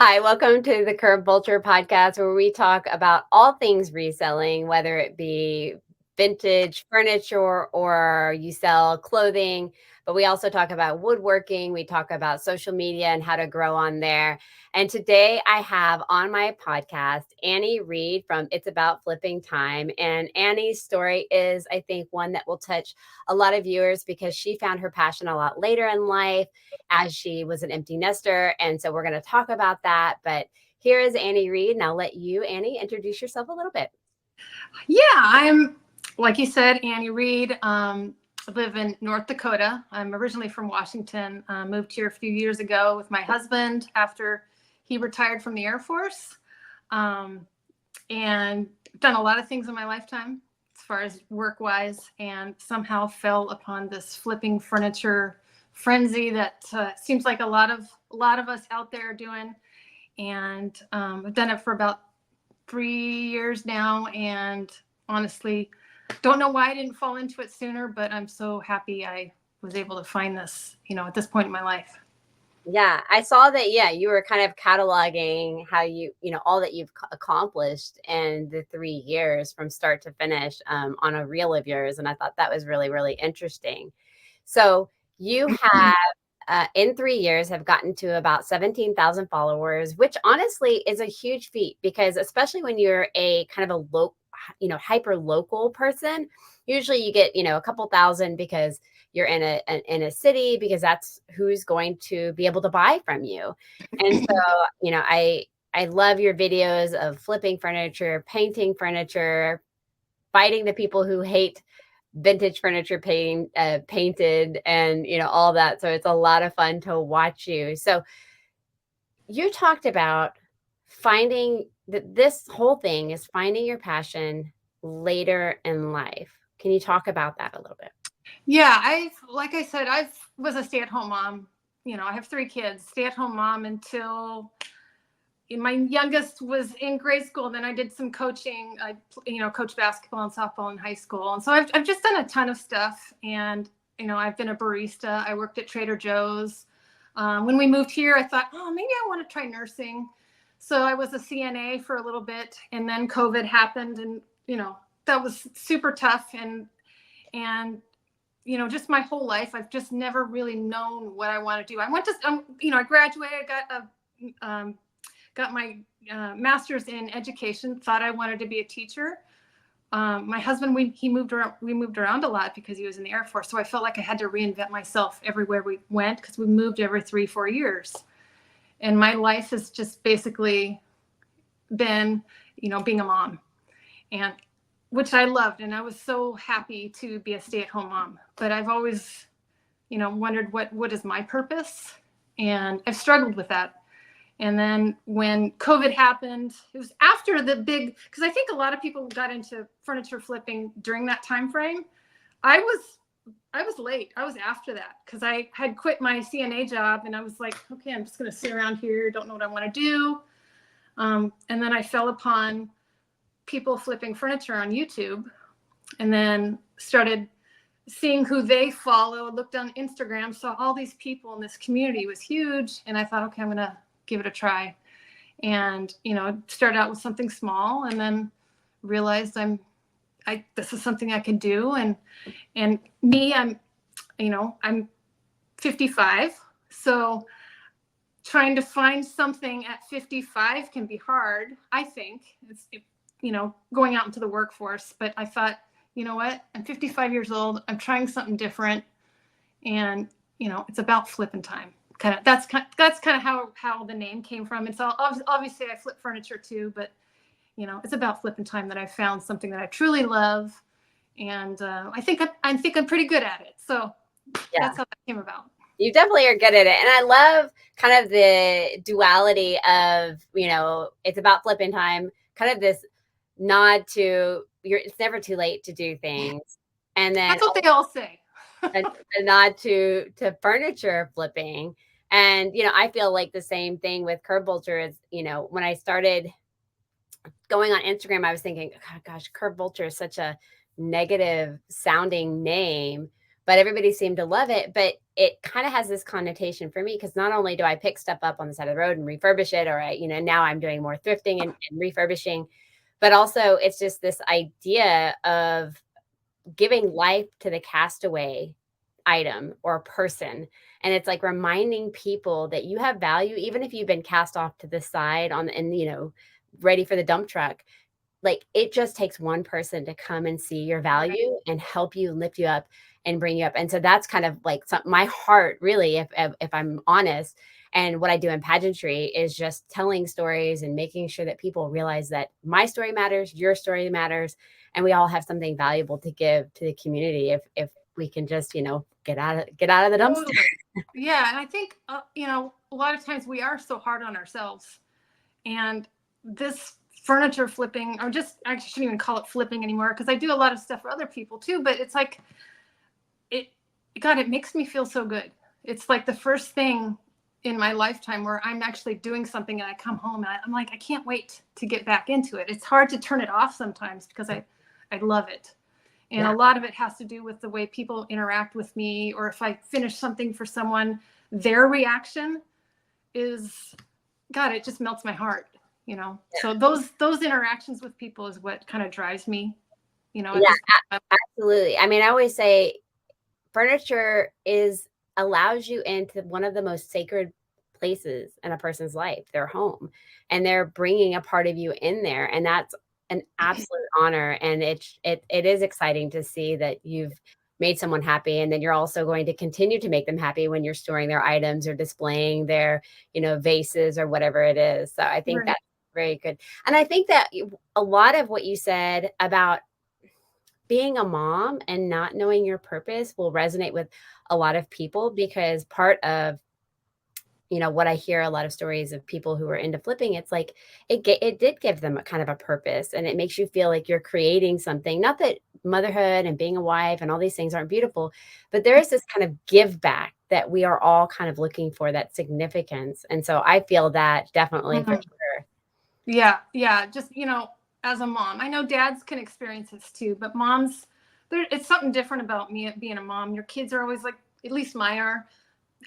Hi, welcome to the Vulture podcast, where we talk about all things reselling, whether it be vintage furniture or you sell clothing. But we also talk about woodworking. We talk about social media and how to grow on there. And today I have on my podcast Annie Reed from It's About Flipping Time. And Annie's story is, I think, one that will touch a lot of viewers because she found her passion a lot later in life as she was an empty nester. And so we're going to talk about that. But here is Annie Reed. And I'll let you, Annie, introduce yourself a little bit. Yeah, I'm, like you said, Annie Reed. I live in North Dakota. I'm originally from Washington. Moved here a few years ago with my husband after he retired from the Air Force. And done a lot of things in my lifetime as far as work-wise, and somehow fell upon this flipping furniture frenzy that seems like a lot of us out there are doing. And I've done it for about 3 years now, and honestly don't know why I didn't fall into it sooner, but I'm so happy I was able to find this, at this point in my life. Yeah, I saw that. Yeah, you were kind of cataloging how all that you've accomplished in the 3 years from start to finish on a reel of yours. And I thought that was really, really interesting. So you have, in 3 years, have gotten to about 17,000 followers, which honestly is a huge feat because especially when you're a kind of a hyper local person, usually you get, a couple thousand because you're in a city because that's who's going to be able to buy from you. And so, I love your videos of flipping furniture, painting furniture, fighting the people who hate vintage furniture painted and all that. So it's a lot of fun to watch you. So you talked about finding that this whole thing is finding your passion later in life. Can you talk about that a little bit? Yeah, like I said, I was a stay-at-home mom. I have 3 kids, stay-at-home mom until my youngest was in grade school. Then I did some coaching. I, coached basketball and softball in high school. And so I've just done a ton of stuff. And, I've been a barista. I worked at Trader Joe's. When we moved here, I thought, oh, maybe I want to try nursing. So I was a CNA for a little bit, and then COVID happened, and, that was super tough. And, just my whole life, I've just never really known what I want to do. I went to, I graduated, got my master's in education, thought I wanted to be a teacher. My husband, we moved around a lot because he was in the Air Force. So I felt like I had to reinvent myself everywhere we went because we moved every 3-4 years. And my life has just basically been, being a mom, and which I loved. And I was so happy to be a stay-at-home mom. But I've always, wondered what is my purpose? And I've struggled with that. And then when COVID happened, it was after the big, because I think a lot of people got into furniture flipping during that time frame. I was late. I was after that because I had quit my CNA job, and I was like, okay, I'm just going to sit around here. Don't know what I want to do. And then I fell upon people flipping furniture on YouTube, and then started seeing who they follow, looked on Instagram, saw all these people in this community was huge. And I thought, okay, I'm going to give it a try. And, started out with something small, and then realized this is something I can do. And me, I'm 55. So trying to find something at 55 can be hard. I think it's, going out into the workforce, but I thought, you know what, I'm 55 years old. I'm trying something different. And, it's about flipping time. That's kind of how the name came from. It's all obviously I flip furniture too, but it's about flipping time that I found something that I truly love, and I think I'm pretty good at it. So Yeah. that's how that came about. You definitely are good at it. And I love kind of the duality of, it's about flipping time, kind of this nod to it's never too late to do things. And then That's what they all say. a nod to furniture flipping. And, I feel like the same thing with Curb Vulture is, when I started going on Instagram, I was thinking, oh, gosh, Curb Vulture is such a negative sounding name. but everybody seemed to love it. But it kind of has this connotation for me because not only do I pick stuff up on the side of the road and refurbish it, or now I'm doing more thrifting and refurbishing, but also it's just this idea of giving life to the castaway item or person. And it's like reminding people that you have value, even if you've been cast off to the side and ready for the dump truck. Like, it just takes one person to come and see your Right. value and help you, lift you up, and bring you up. And so that's kind of like my heart, really, if I'm honest. And what I do in pageantry is just telling stories and making sure that people realize that my story matters, your story matters, and we all have something valuable to give to the community if we can just, get out of the dumpster. Totally. Yeah. And I think, a lot of times we are so hard on ourselves. And this furniture flipping, or just, I shouldn't even call it flipping anymore, because I do a lot of stuff for other people too. But it's like, God, it makes me feel so good. It's like the first thing in my lifetime where I'm actually doing something and I come home and I'm like, I can't wait to get back into it. It's hard to turn it off sometimes because I love it. And Yeah. a lot of it has to do with the way people interact with me, or if I finish something for someone, their reaction is, God, it just melts my heart, So those interactions with people is what kind of drives me, at Yeah, this point. absolutely. I mean, I always say furniture allows you into one of the most sacred places in a person's life, their home, and they're bringing a part of you in there, and that's an absolute honor. And it is exciting to see that you've made someone happy, and then you're also going to continue to make them happy when you're storing their items or displaying their, vases or whatever it is. So I think Right. that's very good. And I think that a lot of what you said about being a mom and not knowing your purpose will resonate with a lot of people, because part of what I hear a lot of stories of people who are into flipping, it's like it did give them a kind of a purpose, and it makes you feel like you're creating something. Not that motherhood and being a wife and all these things aren't beautiful, but there is this kind of give back that we are all kind of looking for, that significance. And so I feel that definitely for Mhm. sure. Yeah, yeah. Just, as a mom, I know dads can experience this too, but moms, it's something different about me being a mom. Your kids are always like, at least mine are.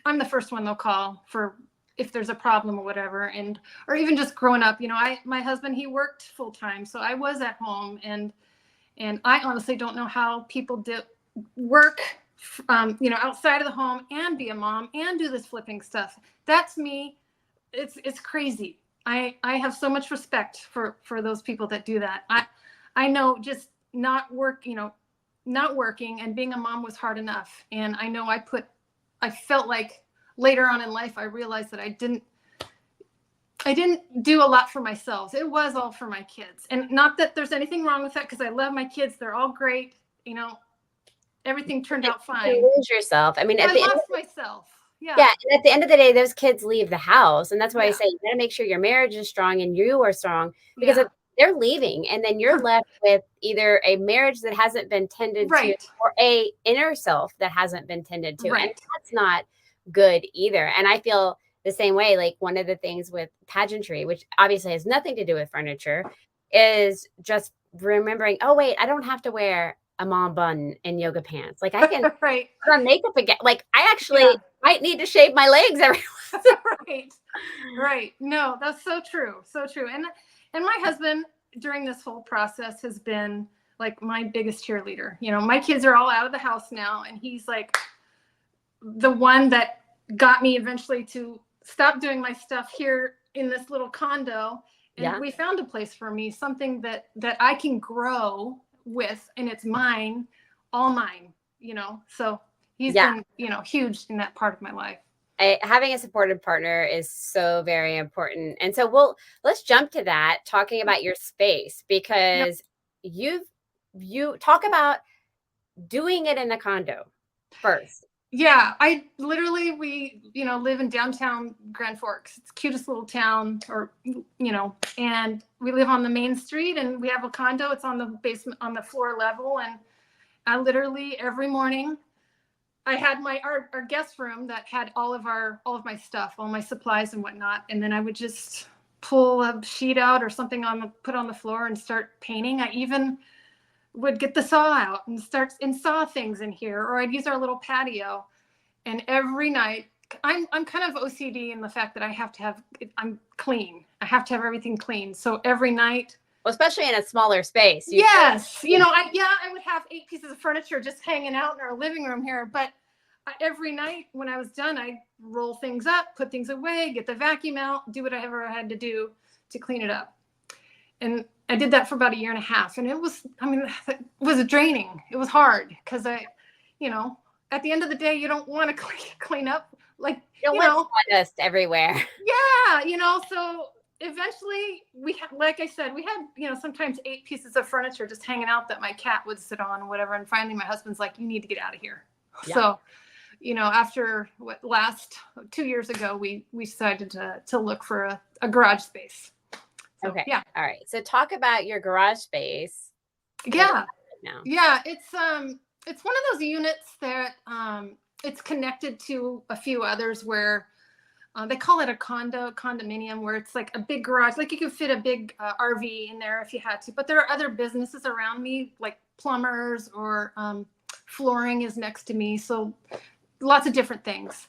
I'm the first one they'll call for if there's a problem or whatever, or even just growing up. My husband, he worked full time, so I was at home, and I honestly don't know how people do work, outside of the home and be a mom and do this flipping stuff. That's me. It's crazy. I have so much respect for those people that do that. I know just not working and being a mom was hard enough. And I know I felt like later on in life I realized that I didn't do a lot for myself. It was all for my kids. And not that there's anything wrong with that, because I love my kids. They're all great. Everything turned out You fine. lose yourself. I mean, I at the end. lost myself. Yeah, Yeah. and at the end of the day, those kids leave the house, and that's why I Yeah. say you gotta make sure your marriage is strong and you are strong, because if Yeah. they're leaving, and then you're left with either a marriage that hasn't been tended to, Right. or a inner self that hasn't been tended to, and Right. that's not good either. And I feel the same way. Like, one of the things with pageantry, which obviously has nothing to do with furniture, is just remembering, "Oh, wait, I don't have to wear a mom bun and yoga pants. Like, I can Right. put on makeup again." Like, I actually Yeah. might need to shave my legs every Right. Right. No, that's so true. So true. And my husband during this whole process has been like my biggest cheerleader. My kids are all out of the house now, and he's like the one that got me eventually to stop doing my stuff here in this little condo, and Yeah, we found a place for me, something that I can grow with, and it's mine, all mine, So he's yeah. been, huge in that part of my life. Having a supportive partner is so very important. And so let's jump to that, talking about your space, Yep. because you've you talk about doing it in a condo first. Yeah, we, live in downtown Grand Forks. It's the cutest little town, and we live on the main street, and we have a condo. It's on the basement, on the floor level. And I literally every morning I had our guest room that had all of my stuff, all my supplies and whatnot. And then I would just pull a sheet out or something put on the floor and start painting. I even would get the saw out and start and saw things in here, or I'd use our little patio. And every night, I'm kind of OCD in the fact that I have to have, I'm clean. I have to have everything clean. So every night, well, especially in a smaller space. Yes, I would have 8 pieces of furniture just hanging out in our living room here, but every night when I was done, I'd roll things up, put things away, get the vacuum out, do whatever I had to do to clean it up. And I did that for about 1.5 years, and it was draining. It was hard because at the end of the day, you don't want to clean up, like, you don't want sawdust everywhere. Yeah, so eventually like I said, we had, sometimes 8 pieces of furniture just hanging out that my cat would sit on or whatever. And finally my husband's like, you need to get out of here. Yeah. So, after last 2 years ago, we decided to look for a garage space. So, okay. Yeah. All right. So talk about your garage space. Yeah. Now. Yeah. It's one of those units that, it's connected to a few others where, they call it a condominium, where it's like a big garage. Like you could fit a big RV in there if you had to. But there are other businesses around me, like plumbers or flooring is next to me. So lots of different things.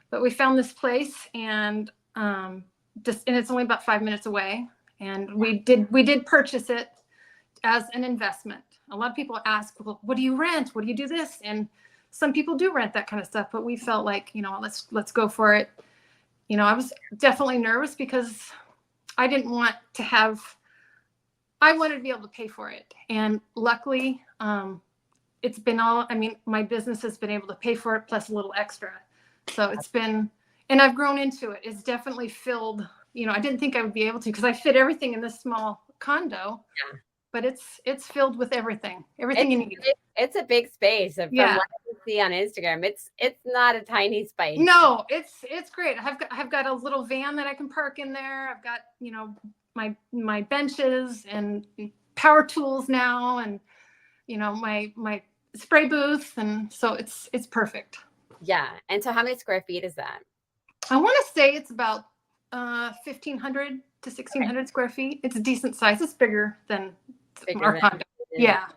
But we found this place, and it's only about 5 minutes away. And we did purchase it as an investment. A lot of people ask, well, what do you rent? What do you do this? And some people do rent that kind of stuff. But we felt like, let's go for it. I was definitely nervous because I didn't want to I wanted to be able to pay for it. And luckily, it's been my business has been able to pay for it plus a little extra. So and I've grown into it. It's definitely filled, I didn't think I would be able to, because I fit everything in this small condo. Yeah. But it's filled with everything you need. It's a big space. From what I see on Instagram, it's not a tiny space. No, it's great. I've got a little van that I can park in there. I've got, my benches and power tools now, and my spray booth, and so it's perfect. Yeah. And so how many square feet is that? I want to say it's about 1,500 to 1,600 square feet. It's a decent size. It's bigger than our condo. Yeah.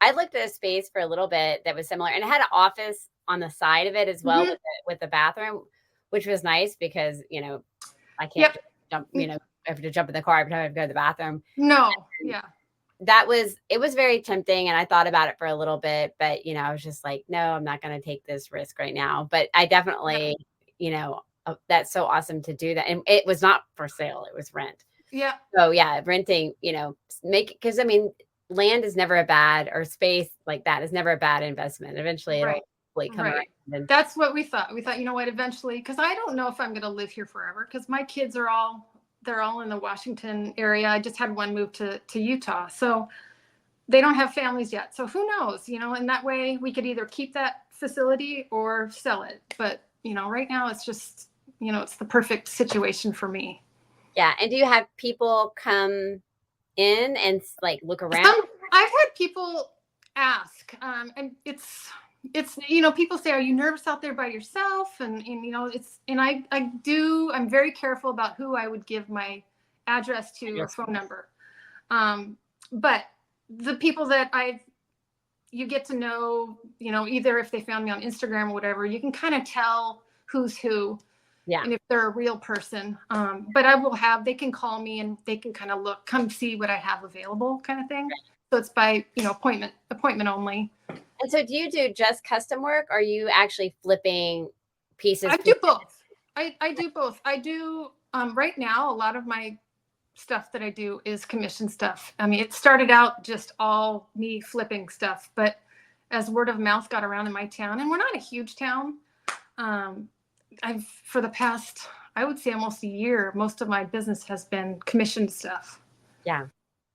I looked at a space for a little bit that was similar, and it had an office on the side of it as well, with the bathroom, which was nice because, I can't jump, I have to jump in the car every time I have to go to the bathroom. No. It was very tempting, and I thought about it for a little bit, but, I was just like, no, I'm not going to take this risk right now. But I definitely, that's so awesome to do that. And it was not for sale. It was rent. Yeah. So yeah, renting, because land is never a bad, or space like that is never a bad investment. Eventually it'll come around. And that's what we thought. We thought, eventually, because I don't know if I'm going to live here forever, because my kids are they're all in the Washington area. I just had one move to Utah. So they don't have families yet. So who knows, and that way we could either keep that facility or sell it. But, right now it's just, it's the perfect situation for me. Yeah. And do you have people come in and like look around? I've had people ask, and it's people say, are you nervous out there by yourself? And I'm very careful about who I would give my address to or phone number. But the people that you get to know, either if they found me on Instagram or whatever, you can kind of tell who's who. Yeah. And if they're a real person, but they can call me and they can kind of come see what I have available, kind of thing. Right. So it's by, appointment only. And so do you do just custom work, or are you actually flipping pieces? I do both. I do both. I do, right now, a lot of my stuff that I do is commission stuff. I mean, it started out just all me flipping stuff, but as word of mouth got around in my town, and we're not a huge town, for the past, I would say almost a year, most of my business has been commissioned stuff. Yeah.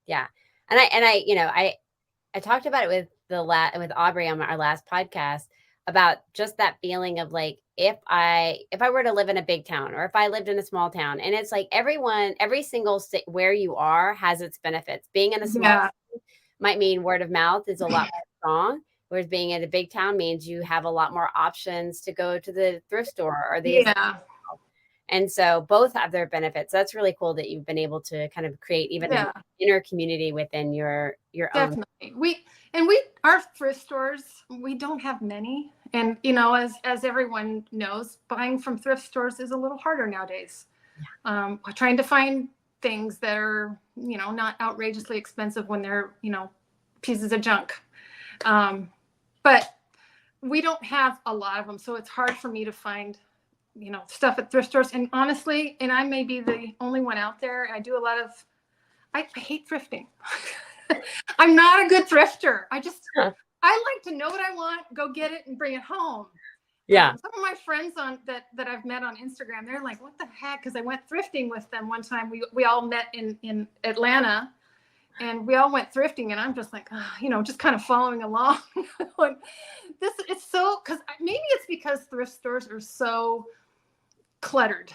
Yeah. And I talked about it with Aubrey on our last podcast about just that feeling of like, if I were to live in a big town, or if I lived in a small town, and it's like every single state where you are has its benefits. Being in a small town might mean word of mouth is a lot more strong. Whereas being in a big town means you have a lot more options to go to the thrift store or the And so both have their benefits. That's really cool that you've been able to kind of create even an Yeah, inner community within your own. definitely. Our thrift stores, we don't have many. And, as everyone knows, buying from thrift stores is a little harder nowadays. Trying to find things that are, not outrageously expensive when they're, pieces of junk. But we don't have a lot of them. So it's hard for me to find, stuff at thrift stores. And honestly, and I may be the only one out there, I do a lot of, I hate thrifting. I'm not a good thrifter. I like to know what I want, go get it and bring it home. Yeah. Some of my friends that I've met on Instagram, they're like, what the heck? Because I went thrifting with them one time. We all met in Atlanta, and we all went thrifting, and I'm just like, just kind of following along. It's so, because maybe it's because thrift stores are so cluttered,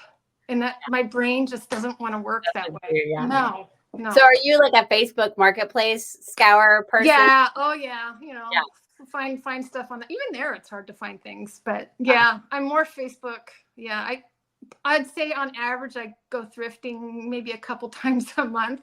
and that my brain just doesn't want to work that way. Yeah. No. So are you like a Facebook marketplace scour person? Yeah. Oh yeah. Yeah. Find stuff on that. Even there, it's hard to find things. But yeah, I'm more Facebook. Yeah, I'd say on average I go thrifting maybe a couple times a month.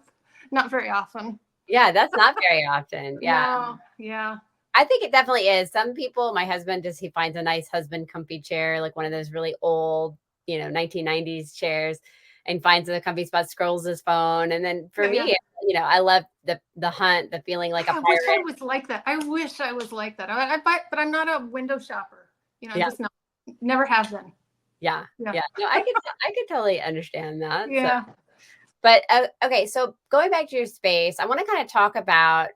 Not very often. Yeah, that's not very often. Yeah. No. Yeah. I think it definitely is. Some people, my husband he finds a nice husband comfy chair, like one of those really old, 1990s chairs, and finds a comfy spot, scrolls his phone. And then for me, I love the hunt, the feeling like a I wish I pirate. was like that. I wish I was like that. I buy, but I'm not a window shopper. Yeah. Just not. Never have been. Yeah. No, I could totally understand that. Yeah. So. But okay, so going back to your space, I want to kind of talk about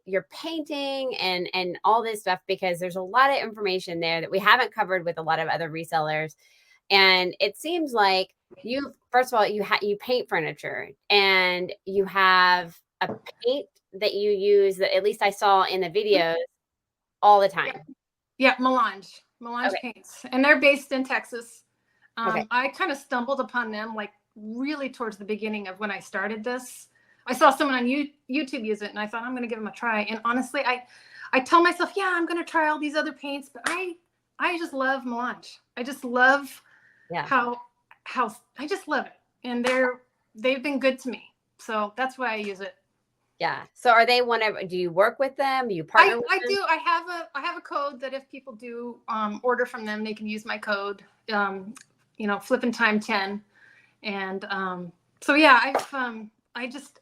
your painting and all this stuff, because there's a lot of information there that we haven't covered with a lot of other resellers. And it seems like first of all, you paint furniture, and you have a paint that you use that at least I saw in the videos all the time. Yeah, Melange paints, and they're based in Texas. Okay. I kind of stumbled upon them like really towards the beginning of when I started this. I saw someone on YouTube use it, and I thought I'm going to give them a try. And honestly, I tell myself, yeah, I'm going to try all these other paints, but I just love Melange. I just love how I just love it, and they've been good to me, so that's why I use it. Yeah. So are they do you work with them? Do you partner with them? I do. I have a code that if people do order from them, they can use my code, Flippin' Time 10. And so yeah, I just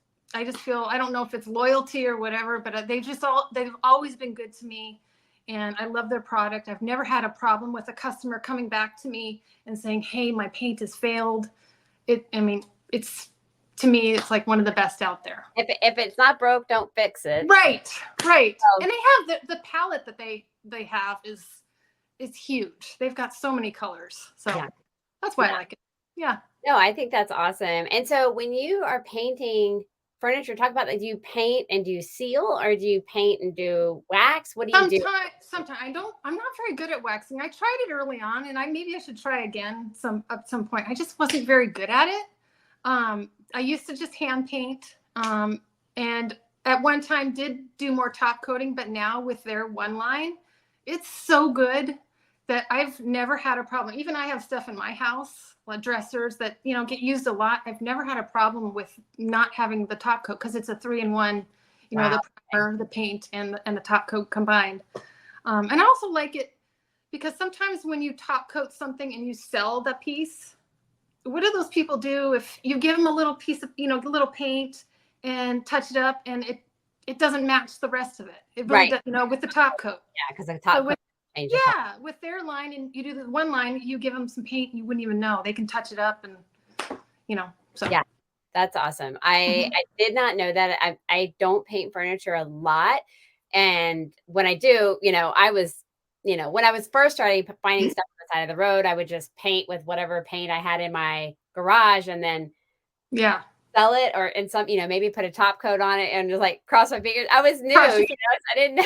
feel, I don't know if it's loyalty or whatever, but they've always been good to me, and I love their product. I've never had a problem with a customer coming back to me and saying, hey, my paint has failed. To me, it's like one of the best out there. If it's not broke, don't fix it. Right. And they have the palette that they have is huge. They've got so many colors. So that's why I like it. Yeah. No, I think that's awesome. And so when you are painting furniture, talk about, like, do you paint and do you seal, or do you paint and do wax? What do you do? Sometimes I'm not very good at waxing. I tried it early on, and maybe I should try again at some point. I just wasn't very good at it. I used to just hand paint, and at one time did do more top coating, but now with their one line, it's so good that I've never had a problem. Even I have stuff in my house, like dressers that, get used a lot. I've never had a problem with not having the top coat, because it's a 3-in-1, the primer, the paint, and the top coat combined. And I also like it because sometimes when you top coat something and you sell the piece, what do those people do if you give them a little piece of, a little paint and touch it up, and it doesn't match the rest of it? It really does, with the top coat. Yeah, because the top coat. With their line, and you do the one line, you give them some paint, and you wouldn't even know. They can touch it up, and so. Yeah, that's awesome. I did not know that. I don't paint furniture a lot, and when I do, I was, when I was first starting finding stuff on the side of the road, I would just paint with whatever paint I had in my garage, and then sell it, or in some, maybe put a top coat on it and just like cross my fingers. I was new, I didn't know.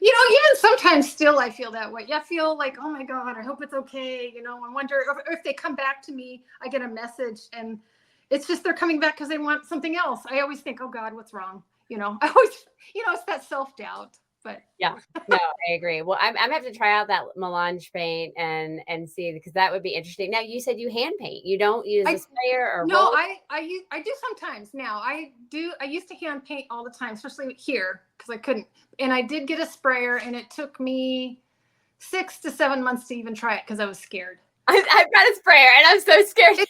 Even sometimes still I feel that way. I feel like, oh my God, I hope it's okay. I wonder if they come back to me, I get a message, and it's just they're coming back because they want something else. I always think, oh God, what's wrong? I always, it's that self-doubt. but Yeah. No, I agree. Well, I'm gonna have to try out that melange paint and see because that would be interesting. Now, you said you hand paint. You don't use a I sprayer or no, roller? I do sometimes now. I used to hand paint all the time, especially here because I couldn't. And I did get a sprayer, and it took me 6 to 7 months to even try it because I was scared. I've got a sprayer and I'm so scared. It,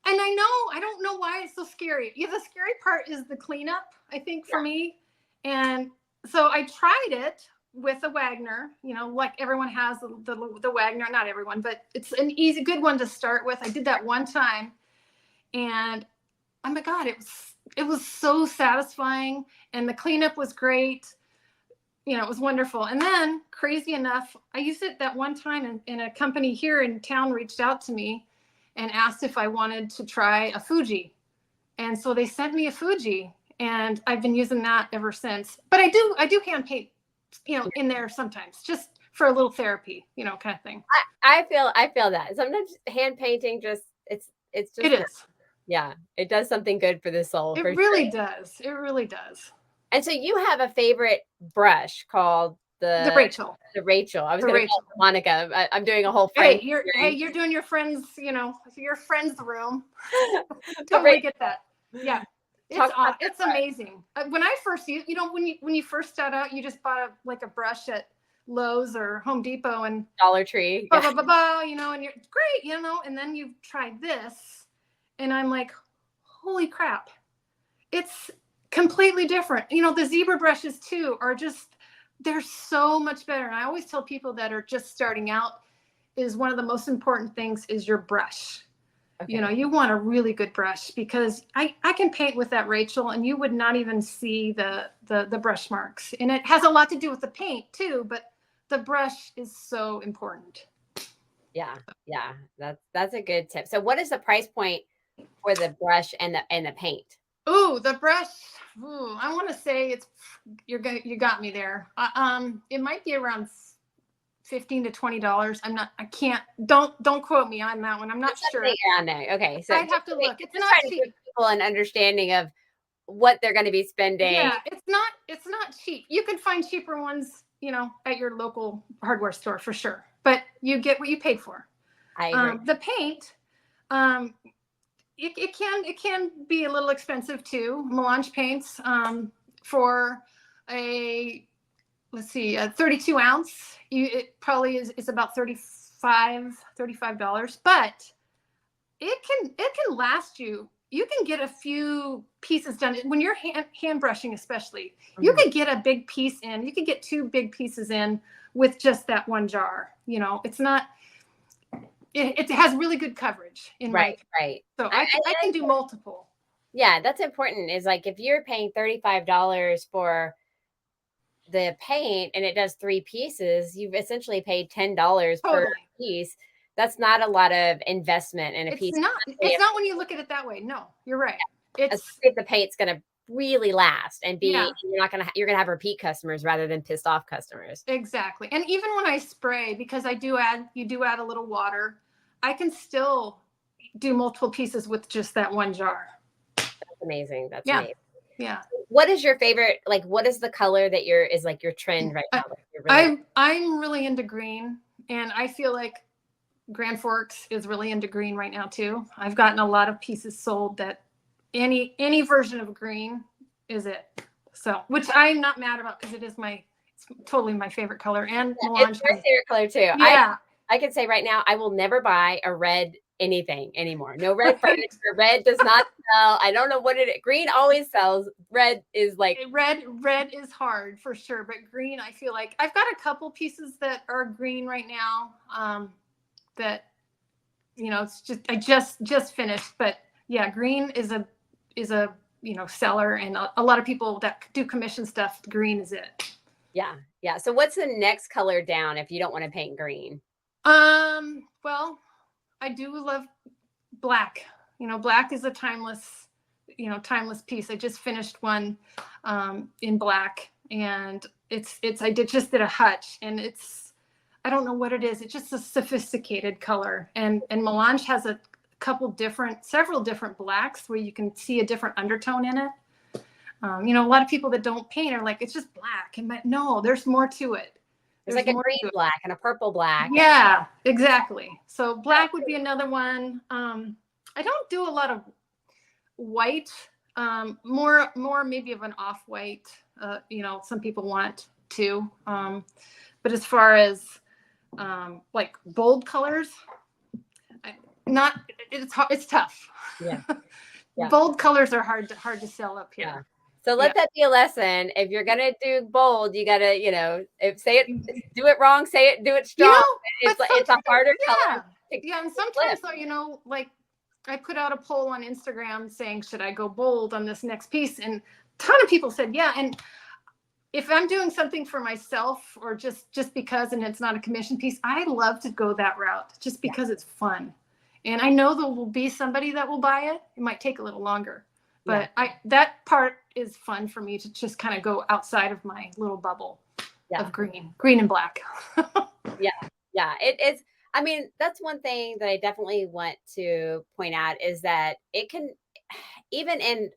and I don't know why it's so scary. Yeah, the scary part is the cleanup, I think, for me. And so I tried it with a Wagner, like everyone has the Wagner, not everyone, but it's an easy, good one to start with. I did that one time, and oh my God, it was so satisfying, and the cleanup was great. It was wonderful. And then, crazy enough, I used it that one time, and a company here in town reached out to me and asked if I wanted to try a Fuji. And so they sent me a Fuji, and I've been using that ever since. But I do hand paint, in there sometimes, just for a little therapy, kind of thing. I feel that. Sometimes hand painting it's just It is. yeah, it does something good for the soul It for sure. really does. It really does. And so you have a favorite brush called The Rachel. the Rachel. I was The going to call Rachel. it Monica. I'm doing a whole Hey, friend you're doing your friends, your friends room. the Totally get that. Yeah. Talk about It's amazing. When I first when you first start out, you just bought a brush at Lowe's or Home Depot and Dollar Tree. blah blah blah blah, and you're great, and then you try this, and I'm like, holy crap, it's completely different. The zebra brushes too are just, they're so much better. And I always tell people that are just starting out, is one of the most important things is your brush. Okay. You want a really good brush, because I can paint with that Rachel and you would not even see the brush marks. And it has a lot to do with the paint too, but the brush is so important. Yeah. Yeah. That's a good tip. So what is the price point for the brush and the paint? Ooh, the brush. Ooh, I want to say you got me there. It might be around $15 to $20. I can't, don't quote me on that one. I'm not sure. Around there. Okay. So I'd have to look. It's just not trying to cheap. give people an understanding of what they're going to be spending. Yeah, it's not cheap. You could find cheaper ones, at your local hardware store for sure. But you get what you paid for. I agree. The paint, it can be a little expensive too. Melange paints, for a, let's see, a 32 ounce, it probably is about $35, but it can last you. You can get a few pieces done when you're hand brushing, especially. You could get a big piece in. You could get 2 big pieces in with just that one jar. It's not. It has really good coverage in right. So I can do multiple. Yeah, that's important. Is like if you're paying $35 for the paint and it does 3 pieces, you've essentially paid $10 per piece. That's not a lot of investment in a piece. It's not when you look at it that way. No, you're right. If the paint's going to really last and be, you're going to have repeat customers rather than pissed off customers. Exactly. And even when I spray, because you do add a little water, I can still do multiple pieces with just that one jar. That's amazing. That's amazing. Yeah. What is your favorite, like, what is the color that is like your trend right now? I'm really into green, and I feel like Grand Forks is really into green right now too. I've gotten a lot of pieces sold that any version of green is it. So, which I'm not mad about, because it's totally my favorite color. And it's my favorite color too. Yeah. I can say right now, I will never buy a red anything anymore. No red furniture. Red does not sell. I don't know what it is. Green always sells. Red is like red is hard for sure, but green, I feel like I've got a couple pieces that are green right now. That it's just I just finished, but yeah, green is a seller, and a lot of people that do commission stuff, green is it. Yeah. So what's the next color down if you don't want to paint green? Well, I do love black. Black is a timeless piece. I just finished one in black, and I just did a hutch, and I don't know what it is. It's just a sophisticated color, and Melange has several different blacks where you can see a different undertone in it. A lot of people that don't paint are like, it's just black. And no, there's more to it. There's like a green black and a purple black. Yeah, exactly. So black would be another one. I don't do a lot of white, more maybe of an off-white, some people want to. But as far as like bold colors, it's tough. Yeah. Bold colors are hard to sell up here. Yeah. So let that be a lesson. If you're gonna do bold, you gotta, do it wrong, do it strong. It's a harder color. Yeah, and sometimes though, like I put out a poll on Instagram saying, should I go bold on this next piece? And a ton of people said, yeah. And if I'm doing something for myself or just because, and it's not a commission piece, I love to go that route just because it's fun. And I know there will be somebody that will buy it. It might take a little longer, but that part is fun for me to just kind of go outside of my little bubble of green and black. Yeah, it is. I mean, that's one thing that I definitely want to point out is that it can, even in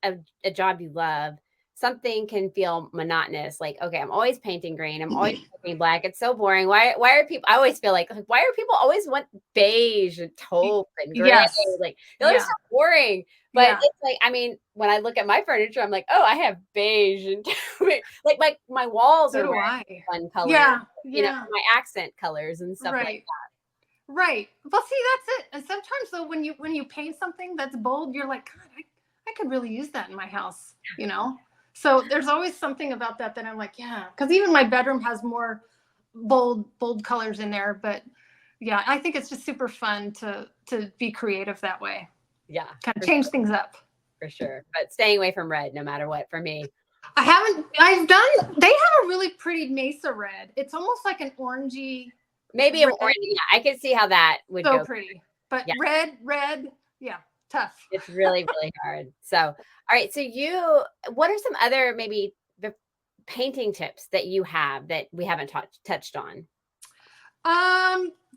a job you love, something can feel monotonous. Like, okay, I'm always painting green. I'm always painting black. It's so boring. Why are people, I always feel like, why are people always want beige and taupe and gray? Yes. Like, those are so boring. But it's like, I mean, when I look at my furniture, I'm like, oh, I have beige and like my walls are red, fun colors. My accent colors and stuff like that. Right. Well, see, that's it. And sometimes though, when you paint something that's bold, you're like, God, I could really use that in my house, So there's always something about that I'm like, yeah, because even my bedroom has more bold colors in there. But yeah, I think it's just super fun to be creative that way. Yeah. Kind of change things up. For sure. But staying away from red, no matter what, for me. They have a really pretty mesa red. It's almost like an orangey. Maybe an orange. Yeah, I can see how that would go. So pretty. But red, yeah, tough. It's really, really hard. So, all right. So what are some other maybe the painting tips that you have that we haven't touched on?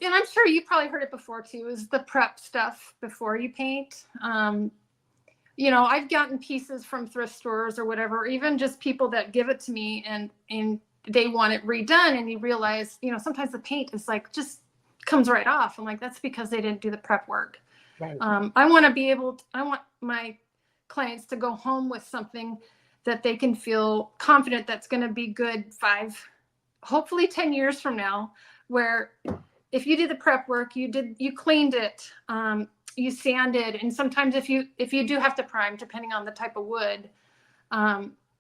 And I'm sure you probably heard it before too, is the prep stuff before you paint. I've gotten pieces from thrift stores or whatever, or even just people that give it to me and they want it redone, and you realize, sometimes the paint is like just comes right off. I'm like, that's because they didn't do the prep work. Right. I want my clients to go home with something that they can feel confident that's going to be good 5, hopefully 10 years from now, where if you did the prep work, you cleaned it, you sanded, and sometimes if you do have to prime, depending on the type of wood,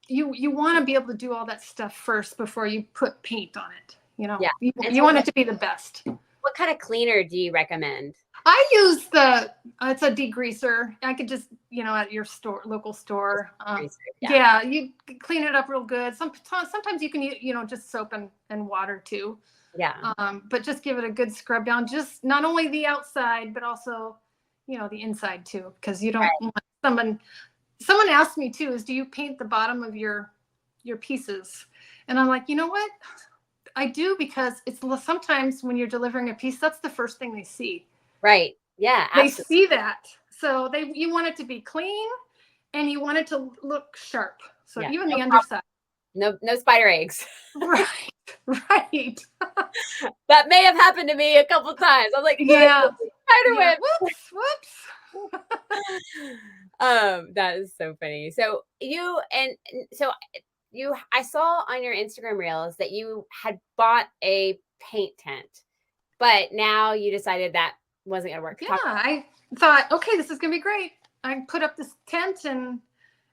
you want to be able to do all that stuff first before you put paint on it. You want it to be the best. What kind of cleaner do you recommend? I use it's a degreaser. I could just, at your local store. You clean it up real good. Sometimes you can use, just soap and water too. Yeah. But just give it a good scrub down, just not only the outside, but also, the inside too. Cause you don't want someone asked me too, do you paint the bottom of your pieces? And I'm like, you know what? I do, because it's sometimes when you're delivering a piece, that's the first thing they see. Right. Yeah. Absolutely. They see that. So you want it to be clean and you want it to look sharp. So even the underside. No spider eggs. Right. That may have happened to me a couple times. I was like, spider web. Whoops. That is so funny. So I saw on your Instagram reels that you had bought a paint tent, but now you decided that wasn't going to work. Yeah, I thought, okay, this is going to be great. I put up this tent and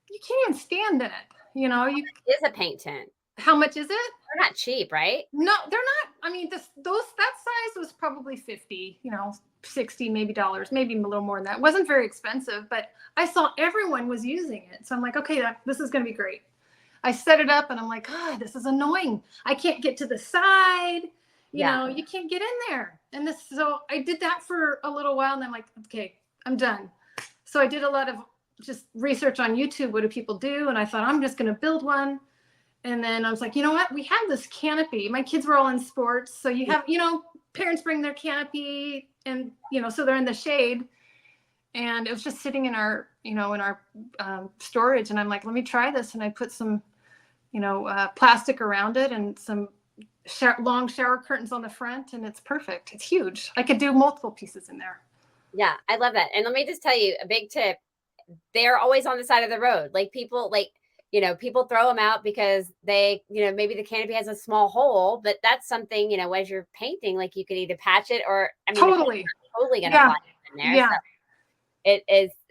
you can't even stand in it. It is a paint tent. How much is it? They're not cheap, right? No, they're not. I mean, that size was probably $50, $60 maybe dollars, maybe a little more than that. It wasn't very expensive, but I saw everyone was using it. So I'm like, okay, this is going to be great. I set it up and I'm like, this is annoying. I can't get to the side. You can't get in there. And so I did that for a little while and I'm like, okay, I'm done. So I did a lot of just research on YouTube. What do people do? And I thought, I'm just going to build one. And then I was like, you know what? We have this canopy. My kids were all in sports. So you have, parents bring their canopy and, so they're in the shade. and it was just sitting in our, in our storage. And I'm like, let me try this. And I put some, plastic around it and some long shower curtains on the front, and it's perfect. It's huge. I could do multiple pieces in there. Yeah, I love that. And let me just tell you a big tip. They're always on the side of the road. Like people people throw them out because they, maybe the canopy has a small hole, but that's something, as you're painting, like you could either patch it or, I mean, Totally. totally going to Yeah. fly in there. Yeah. So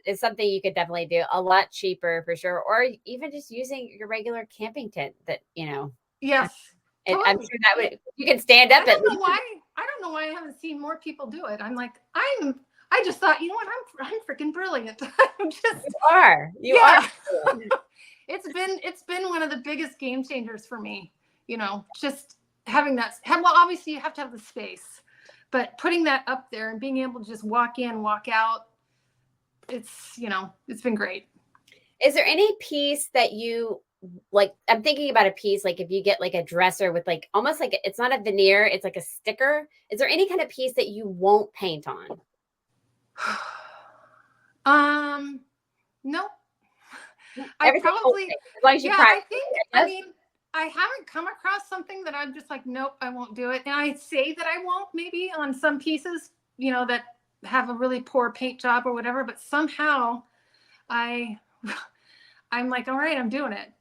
it's something you could definitely do a lot cheaper for sure. Or even just using your regular camping tent that, Yes. Totally. I'm sure that would, you can stand up. I don't know why I haven't seen more people do it. I'm like, I just thought, I'm freaking brilliant. You are. It's been one of the biggest game changers for me, just having that. Well, obviously you have to have the space, but putting that up there and being able to just walk in, walk out, it's been great. Is there any piece that you like? I'm thinking about a piece, like if you get like a dresser with like almost like it's not a veneer, it's like a sticker. Is there any kind of piece that you won't paint on? No. I probably, as long as you practice. I mean, I haven't come across something that I'm just like, nope, I won't do it. And I say that I won't, maybe on some pieces, that have a really poor paint job or whatever, but somehow I'm like, all right, I'm doing it.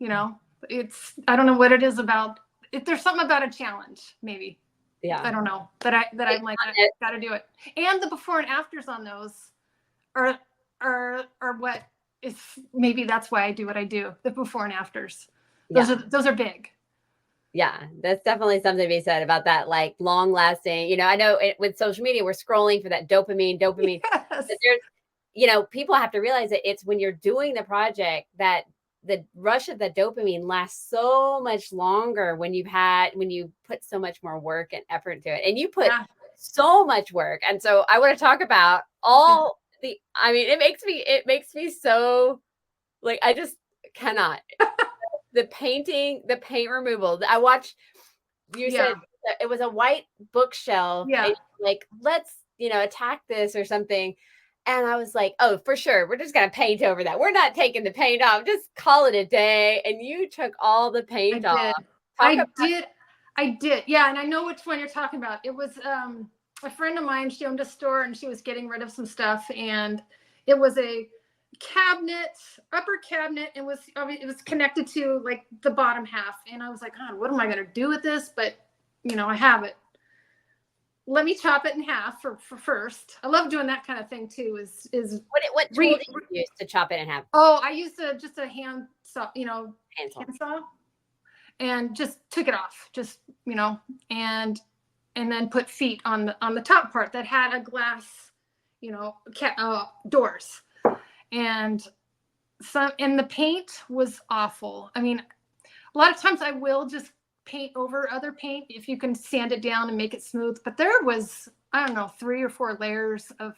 I don't know what it is about it. There's something about a challenge, maybe. Yeah. I don't know that I'm like, I got to do it. And the before and afters on those are what is, maybe that's why I do what I do. The before and afters. Those are big. Yeah, that's definitely something to be said about that, like long lasting. I know with social media, we're scrolling for that dopamine. Yes. But there's, people have to realize that it's when you're doing the project that the rush of the dopamine lasts so much longer when you put so much more work and effort into it, and you put so much work. And so I want to talk about all it makes me so like, I just cannot. The paint removal. I watched, you said it was a white bookshelf. Yeah. Like, let's, attack this or something. And I was like, oh, for sure. We're just going to paint over that. We're not taking the paint off. Just call it a day. And you took all the paint off. I did. Yeah. And I know which one you're talking about. It was a friend of mine. She owned a store and she was getting rid of some stuff. And it was a upper cabinet. It was connected to like the bottom half. And I was like, oh, what am I going to do with this? But, I have it. Let me chop it in half for first. I love doing that kind of thing too. What tool did you use to chop it in half? Oh, I used just a hand saw, hand saw, and just took it off, and then put feet on the top part that had a glass, doors, and the paint was awful. I mean, a lot of times I will just paint over other paint if you can sand it down and make it smooth, but there was, I don't know, 3 or 4 layers of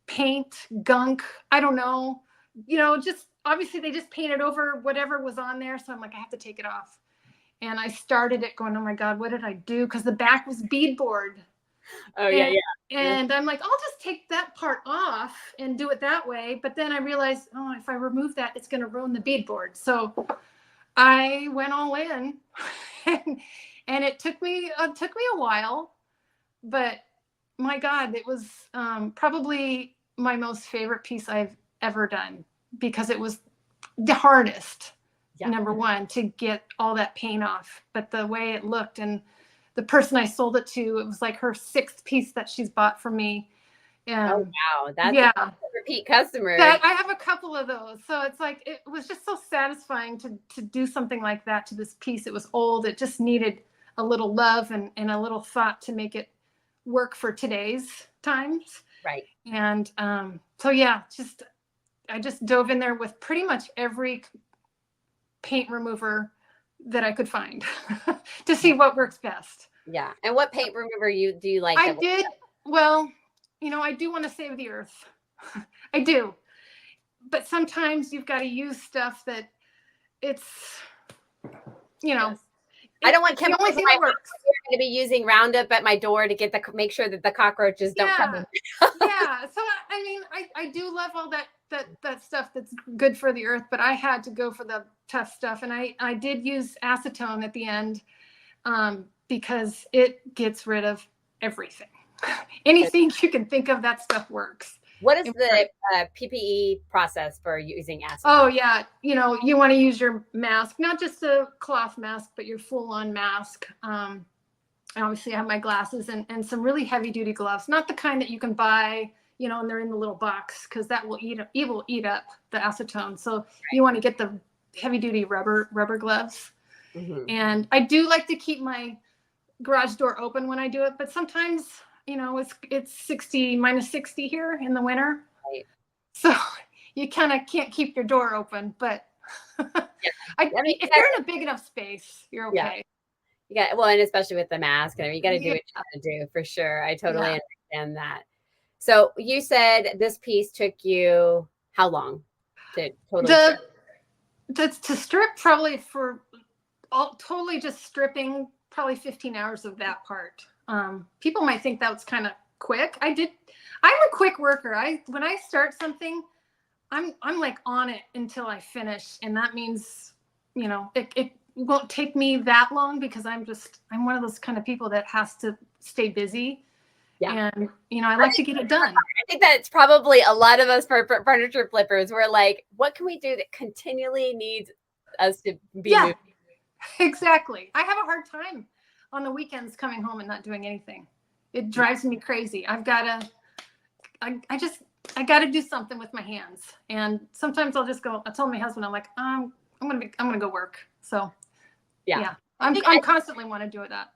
paint gunk. I don't know, just obviously they just painted over whatever was on there. So I'm like, I have to take it off. And I started it going, oh my God, what did I do? Because the back was beadboard. Oh, yeah. And I'm like, I'll just take that part off and do it that way. But then I realized, oh, if I remove that, it's going to ruin the beadboard. So I went all in, and it took me a while, but my God, it was probably my most favorite piece I've ever done, because it was the hardest. Number one, to get all that paint off, but the way it looked, and the person I sold it to, it was like her 6th piece that she's bought from me. And oh wow, that's a repeat customer. I have a couple of those, so it's like, it was just so satisfying to do something like that to this piece. It was old. It just needed a little love and a little thought to make it work for today's times. Right. And so yeah, I just dove in there with pretty much every paint remover that I could find to see what works best. Yeah. And what paint remover do you like? I did. Well, I do want to save the earth. I do. But sometimes you've got to use stuff that it's, Yes. I don't want It's the chemicals only in thing my that works. house. I'm going to be using Roundup at my door to make sure that the cockroaches don't come Yeah. in. Yeah. So I mean, I do love all that stuff that's good for the earth, but I had to go for the tough stuff, and I did use acetone at the end, because it gets rid of everything. Anything you can think of, that stuff works. What is the PPE process for using acetone? Oh yeah, you want to use your mask, not just a cloth mask, but your full-on mask. I obviously have my glasses and some really heavy-duty gloves, not the kind that you can buy, and they're in the little box, because that will eat up the acetone. So you want to get the heavy-duty rubber gloves. Mm-hmm. And I do like to keep my garage door open when I do it, but sometimes it's -60 here in the winter, Right. so you kind of can't keep your door open. But if you're in a big enough space, you're okay. Yeah, well, and especially with the mask, and you got to do what you got to do, for sure. I totally understand that. So you said this piece took you how long to totally strip? To strip, probably for totally just stripping, probably 15 hours of that part. People might think that was kind of quick. I'm a quick worker. When I start something, I'm like on it until I finish, and that means it won't take me that long, because I'm one of those kind of people that has to stay busy. Yeah. And I like to get it done. I think that's probably a lot of us furniture flippers. We're like, what can we do that continually needs us to be moving? Exactly. I have a hard time on the weekends coming home and not doing anything. It drives me crazy. I got to do something with my hands. And sometimes I tell my husband, I'm like, I'm going to go work. So yeah. I constantly want to do that.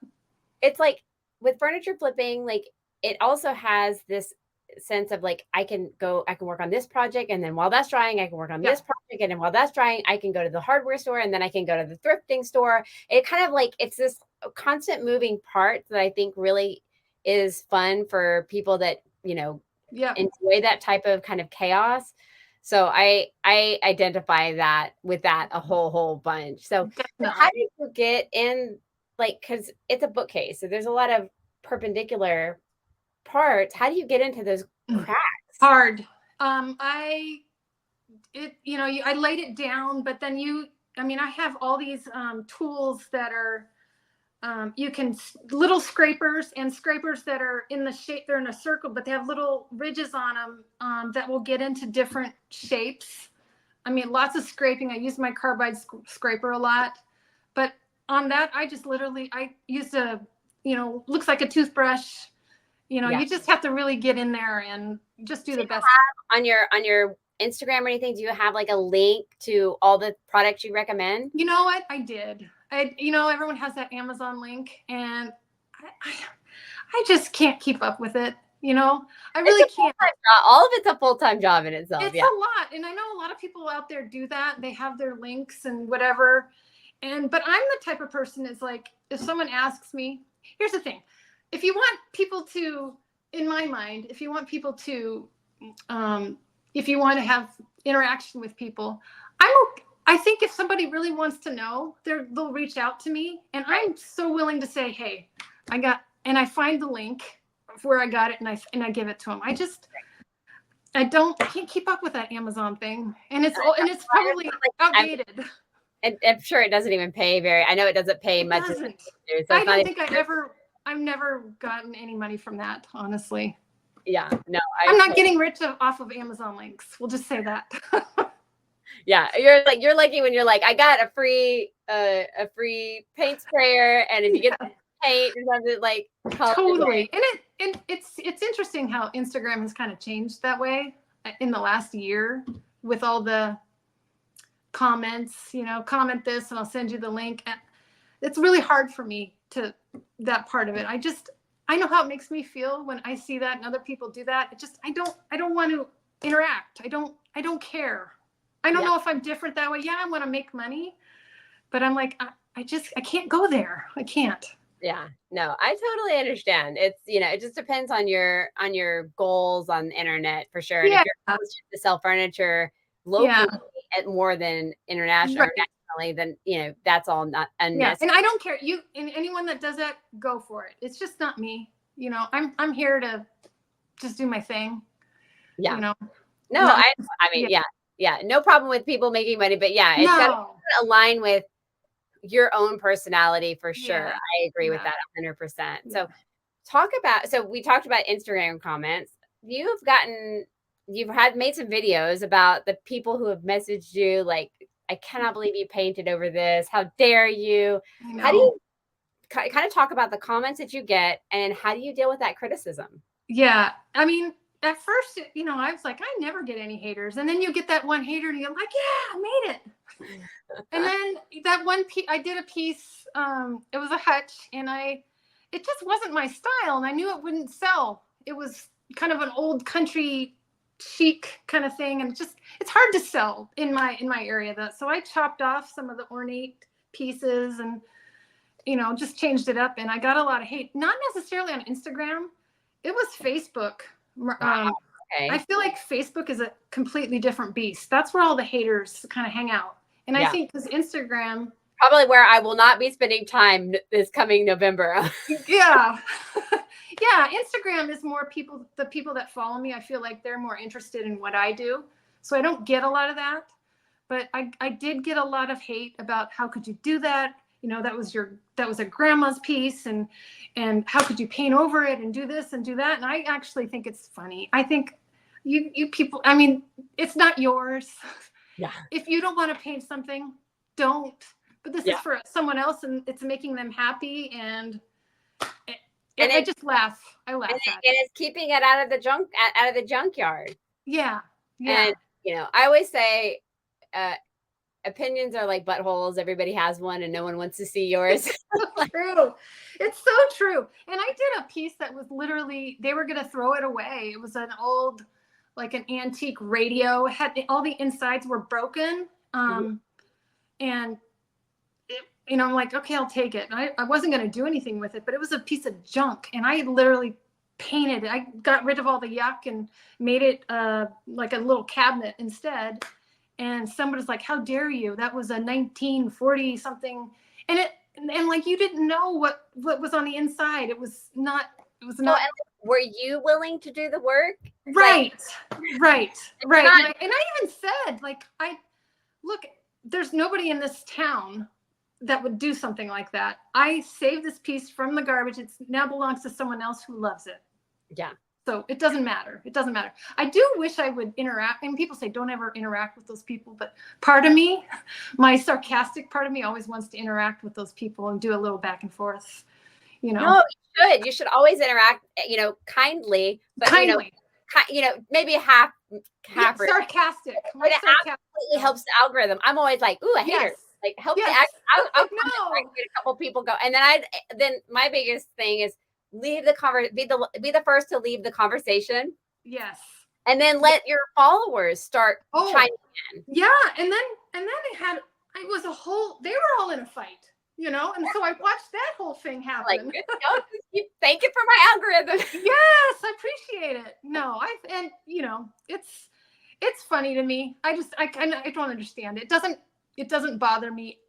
It's like with furniture flipping, like it also has this sense of like, I can work on this project. And then while that's drying, I can work on this project. And then while that's drying, I can go to the hardware store, and then I can go to the thrifting store. It kind of like, it's this constant moving part that I think really is fun for people that, enjoy that type of kind of chaos. So I identify that with that a whole bunch. So how did you get in, like, because it's a bookcase, so there's a lot of perpendicular parts. How do you get into those cracks? Hard. I laid it down, but then I have all these tools that are little scrapers that are in the shape, they're in a circle, but they have little ridges on them that will get into different shapes. Lots of scraping. I use my carbide scraper a lot, but on that, I used looks like a toothbrush. You just have to really get in there and just do the best. On your Instagram or anything, do you have like a link to all the products you recommend? You know what? I did. Everyone has that Amazon link, and I just can't keep up with it. I really can't. All of it's a full-time job in itself. It's a lot. And I know a lot of people out there do that. They have their links and whatever. But I'm the type of person is like, if someone asks me, here's the thing. If you want people to, in my mind, if you want to have interaction with people, I think if somebody really wants to know, they'll reach out to me, and I'm so willing to say, hey, I find the link of where I got it, and I give it to them. I can't keep up with that Amazon thing, and it's probably outdated. I'm sure it doesn't even pay I know it doesn't pay much. Doesn't. So I've never gotten any money from that, honestly. Yeah, no, I'm not getting rich off of Amazon links. We'll just say that. Yeah, you're lucky when you're like, I got a free paint sprayer, and if you get the paint or something, like, totally. And it's interesting how Instagram has kind of changed that way in the last year with all the comments. Comment this and I'll send you the link. And it's really hard for me that part of it. I know how it makes me feel when I see that and other people do that. I don't want to interact. I don't care. I don't know if I'm different that way. Yeah, I want to make money, but I'm like, I can't go there. I can't. Yeah, no, I totally understand. It's, it just depends on your goals on the internet, for sure. And if you're to sell furniture locally at more than international Right. or nationally, then, you know, that's all not Yeah. unnecessary. And I don't care. You and anyone that does that, go for it. It's just not me. You know, I'm here to just do my thing. Yeah. You know, No, not I mean, yeah. yeah. Yeah. No problem with people making money, but yeah, it's got to No. align with your own personality for sure. Yeah. I agree with Yeah. that 100%. Yeah. So so we talked about Instagram comments. You've had made some videos about the people who have messaged you like, I cannot believe you painted over this. How dare you? I How do know. you kind of talk about the comments that you get and how do you deal with that criticism? Yeah. I mean, at first, you know, I was like, I never get any haters. And then you get that one hater and you're like, yeah, I made it. And then that one piece, I did a piece, it was a hutch, and it just wasn't my style, and I knew it wouldn't sell. It was kind of an old country chic kind of thing, and it's hard to sell in my area. So I chopped off some of the ornate pieces and, you know, just changed it up, and I got a lot of hate, not necessarily on Instagram. It was Facebook. Wow. I Okay. feel like Facebook is a completely different beast. That's where all the haters kind of hang out. And I Yeah. think because Instagram, Probably where I will not be spending time this coming November. yeah, yeah, Instagram is more people, the people that follow me, I feel like they're more interested in what I do. So I don't get a lot of that. But I did get a lot of hate about how could you do that? You know, that was a grandma's piece, and how could you paint over it and do this and do that? And I actually think it's funny. I think you people, I mean, it's not yours. Yeah. If you don't want to paint something, don't. But this Yeah. is for someone else, and it's making them happy. And And I just laugh. I laugh and at it. it's keeping it out of the out of the junkyard. Yeah, yeah. And you know, I always say uh opinions are like buttholes. Everybody has one and no one wants to see yours. So true. It's so true. And I did a piece that was literally, they were going to throw it away. It was an old, like an antique radio. It had all the insides were broken. And you know, I'm like, okay, I'll take it. And I wasn't going to do anything with it, but it was a piece of junk. And I literally painted it. I got rid of all the yuck and made it like a little cabinet instead. And somebody's like, how dare you? That was a 1940 something. And like, you didn't know what was on the inside. It was not. Well, and were you willing to do the work? Right. Right. Not, And I even said, like, look, there's nobody in this town that would do something like that. I saved this piece from the garbage. It now belongs to someone else who loves it. yeah. So it doesn't matter. It doesn't matter. I do wish I would interact. And people say don't ever interact with those people. But part of me, my sarcastic part of me, always wants to interact with those people and do a little back and forth. You know. No, you should. You should always interact, you know, kindly, but kindly. You know, maybe half Yeah, sarcastic. But it absolutely helps the algorithm. I'm always like, ooh, a hater. Yes. Like help Yes. I'll No. get a couple people go. And then my biggest thing is leave the be the first to leave the conversation. Yes. And then let your followers start chiming in. Yeah. And then it was a whole, they were all in a fight, you know? And so I watched that whole thing happen. Like, thank you for my algorithm. Yes, I appreciate it. No, and you know, it's funny to me. I don't understand it. It doesn't bother me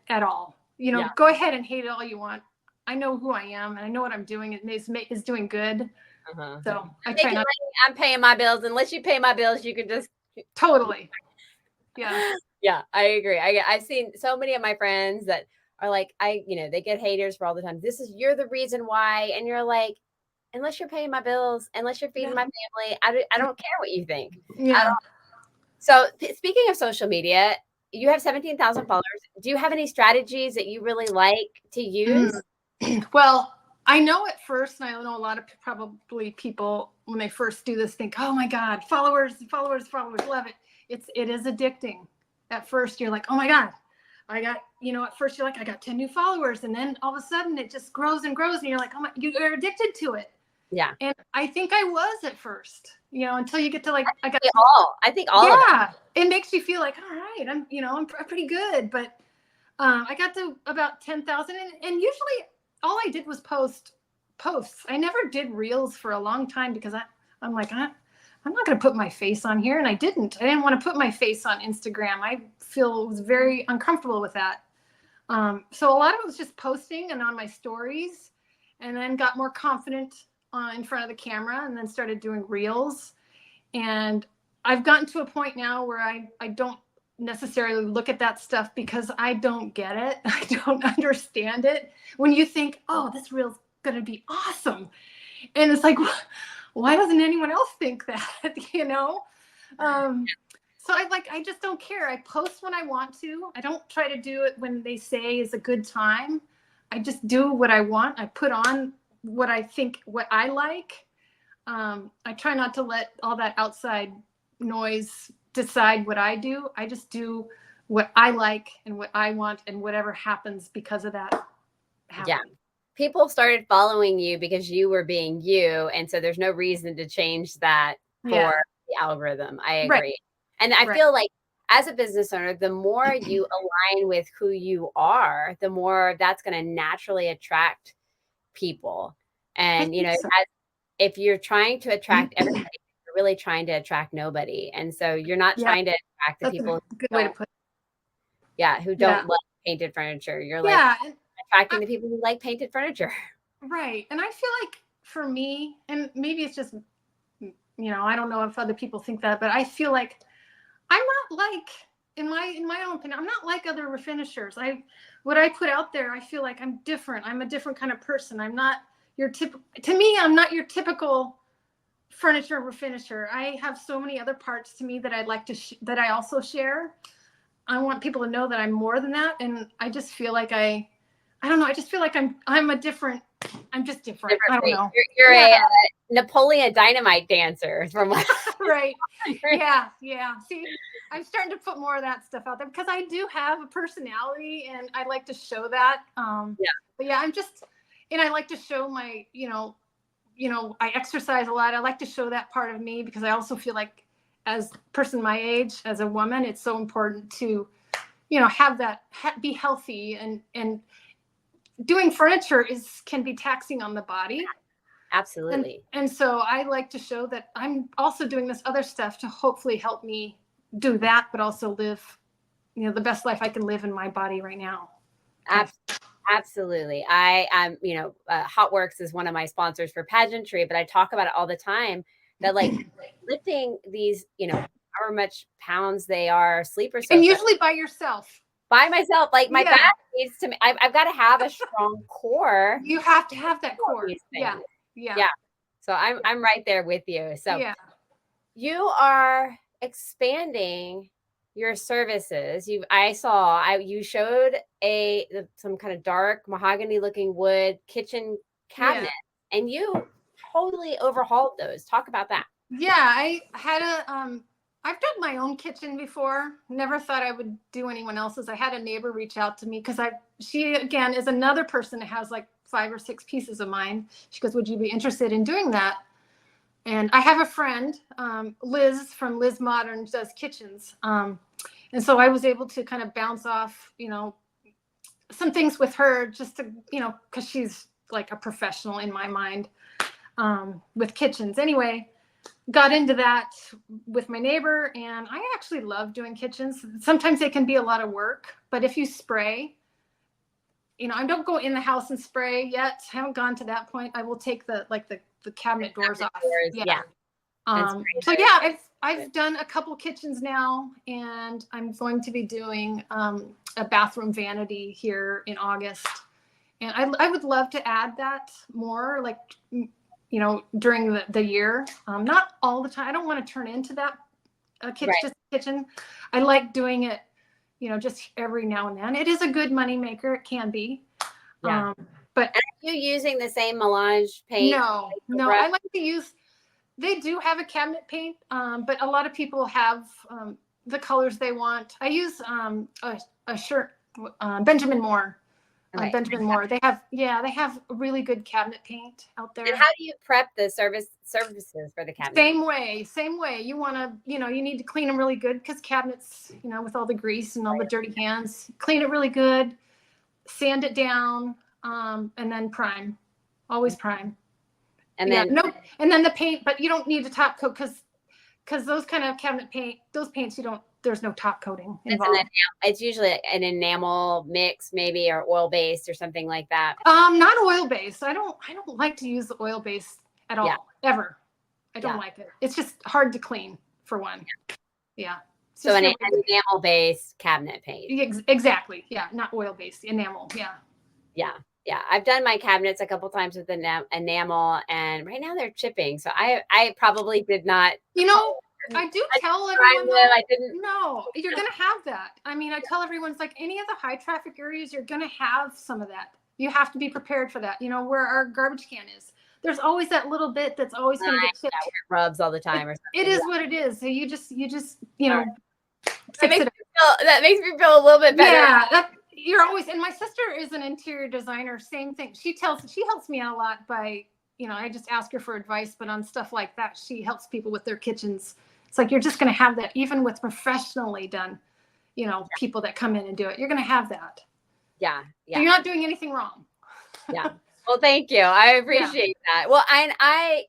at all. You know, Yeah. Go ahead and hate it all you want. I know who I am, and I know what I'm doing. It is doing good. So I try not. I'm paying my bills. Unless you pay my bills, you can just totally. Yeah. Yeah, I agree. I've seen so many of my friends that are like, they get haters for all the time. You're the reason why, and you're like, unless you're paying my bills, unless you're feeding my family, I don't care what you think. Yeah. So speaking of social media, you have 17,000 followers. Do you have any strategies that you really like to use? Well, I know at first, and I know a lot of probably people when they first do this think, oh my God, followers, love it. It is addicting. At first you're like, oh my God, at first you're like, I got 10 new followers. And then all of a sudden it just grows and grows. And you're like, oh my, you're addicted to it. Yeah. And I think I was at first, until you get to like, I think all of it makes you feel like, all right, I'm pretty good. But I got to about 10,000 and usually all I did was posts. I never did reels for a long time because I'm like, I'm not going to put my face on here. And I didn't want to put my face on Instagram. I was very uncomfortable with that. So a lot of it was just posting and on my stories, and then got more confident in front of the camera, and then started doing reels. And I've gotten to a point now where I don't necessarily look at that stuff because I don't get it. I don't understand it. When you think, oh, this reel's going to be awesome. And it's like, why doesn't anyone else think that? You know? So I just don't care. I post when I want to. I don't try to do it when they say is a good time. I just do what I want. I put on what I think, what I like. I try not to let all that outside noise decide what I do. I just do what I like and what I want, and whatever happens because of that happens. Yeah. People started following you because you were being you. And so there's no reason to change that for the algorithm. I agree. Right. And I feel like as a business owner, the more you align with who you are, the more that's going to naturally attract people. And, you know, if you're trying to attract everybody, you're really trying to attract nobody. And so you're not trying to attract the people who don't like painted furniture. You're like attracting the people who like painted furniture. Right. And I feel like for me, and maybe it's just, you know, I don't know if other people think that, but I feel like I'm not like, in my own opinion, I'm not like other refinishers. What I put out there, I feel like I'm different. I'm a different kind of person. I'm not to me, I'm not your typical furniture refinisher. I have so many other parts to me that I'd like to, that I also share. I want people to know that I'm more than that. And I just feel like I don't know. I just feel like I'm just different. I don't know. You're a Napoleon Dynamite dancer from right. Yeah. See, I'm starting to put more of that stuff out there because I do have a personality, and I like to show that. But yeah, and I like to show my, you know, I exercise a lot. I like to show that part of me because I also feel like, as a person my age, as a woman, it's so important to, you know, have that, be healthy, and doing furniture can be taxing on the body. Absolutely. And so I like to show that I'm also doing this other stuff to hopefully help me do that, but also live, you know, the best life I can live in my body right now. Absolutely. I'm, you know, Hotworks is one of my sponsors for pageantry, but I talk about it all the time that like lifting these, you know, however much pounds they are, sleeper sofas. And usually by yourself. By myself, like my back needs to, I've got to have a strong core. You have to have that core. Yeah. So I'm right there with you. So you are expanding your services. You showed some kind of dark mahogany looking wood kitchen cabinet, and you totally overhauled those. Talk about that. Yeah, I had I've done my own kitchen before. Never thought I would do anyone else's. I had a neighbor reach out to me because she again is another person that has like 5 or 6 pieces of mine. She goes, "Would you be interested in doing that?" And I have a friend, Liz from Liz Modern, does kitchens. And so I was able to kind of bounce off, you know, some things with her just to, you know, because she's like a professional in my mind with kitchens. Anyway, got into that with my neighbor, and I actually love doing kitchens. Sometimes they can be a lot of work, but if you spray, you know, I don't go in the house and spray yet. I haven't gone to that point. I will take the cabinet doors off. So yeah, I've done a couple kitchens now, and I'm going to be doing a bathroom vanity here in August. And I would love to add that more, like, you know, during the year, not all the time. I don't want to turn into that kitchen. I like doing it, you know, just every now and then. It is a good money maker. It can be. But are you using the same melange paint? No. I like to use. They do have a cabinet paint, but a lot of people have the colors they want. I use a shirt, Benjamin Moore. Benjamin Moore. They have really good cabinet paint out there. And how do you prep the services for the cabinet? Same way. You want to, you know, you need to clean them really good because cabinets, you know, with all the grease and all the dirty hands, clean it really good, sand it down, and then prime. Always prime. And then and then the paint, but you don't need a top coat because because those kind of cabinet paint, those paints, there's no top coating It's involved. it's usually an enamel mix, maybe, or oil based or something like that. Not oil based. I don't like to use the oil based at all, ever. I don't like it. It's just hard to clean, for one. Yeah. So an enamel based cabinet paint. Exactly. Yeah. Not oil based, enamel. Yeah. Yeah. Yeah. I've done my cabinets a couple times with enamel, and right now they're chipping. So I probably did not. I do tell everyone though, I didn't. No, you're going to have that. I mean, I tell everyone, it's like any of the high traffic areas, you're going to have some of that. You have to be prepared for that. Where our garbage can is, there's always that little bit that's always going to get chipped. It rubs all the time or something. It is what it is. So you just that makes me feel a little bit better. Yeah, you're always, and my sister is an interior designer, same thing. She helps me out a lot by, I just ask her for advice, but on stuff like that, she helps people with their kitchens. It's like, you're just going to have that even with professionally done, people that come in and do it. You're going to have that. Yeah. So you're not doing anything wrong. Yeah. Well, thank you. I appreciate that. Well, I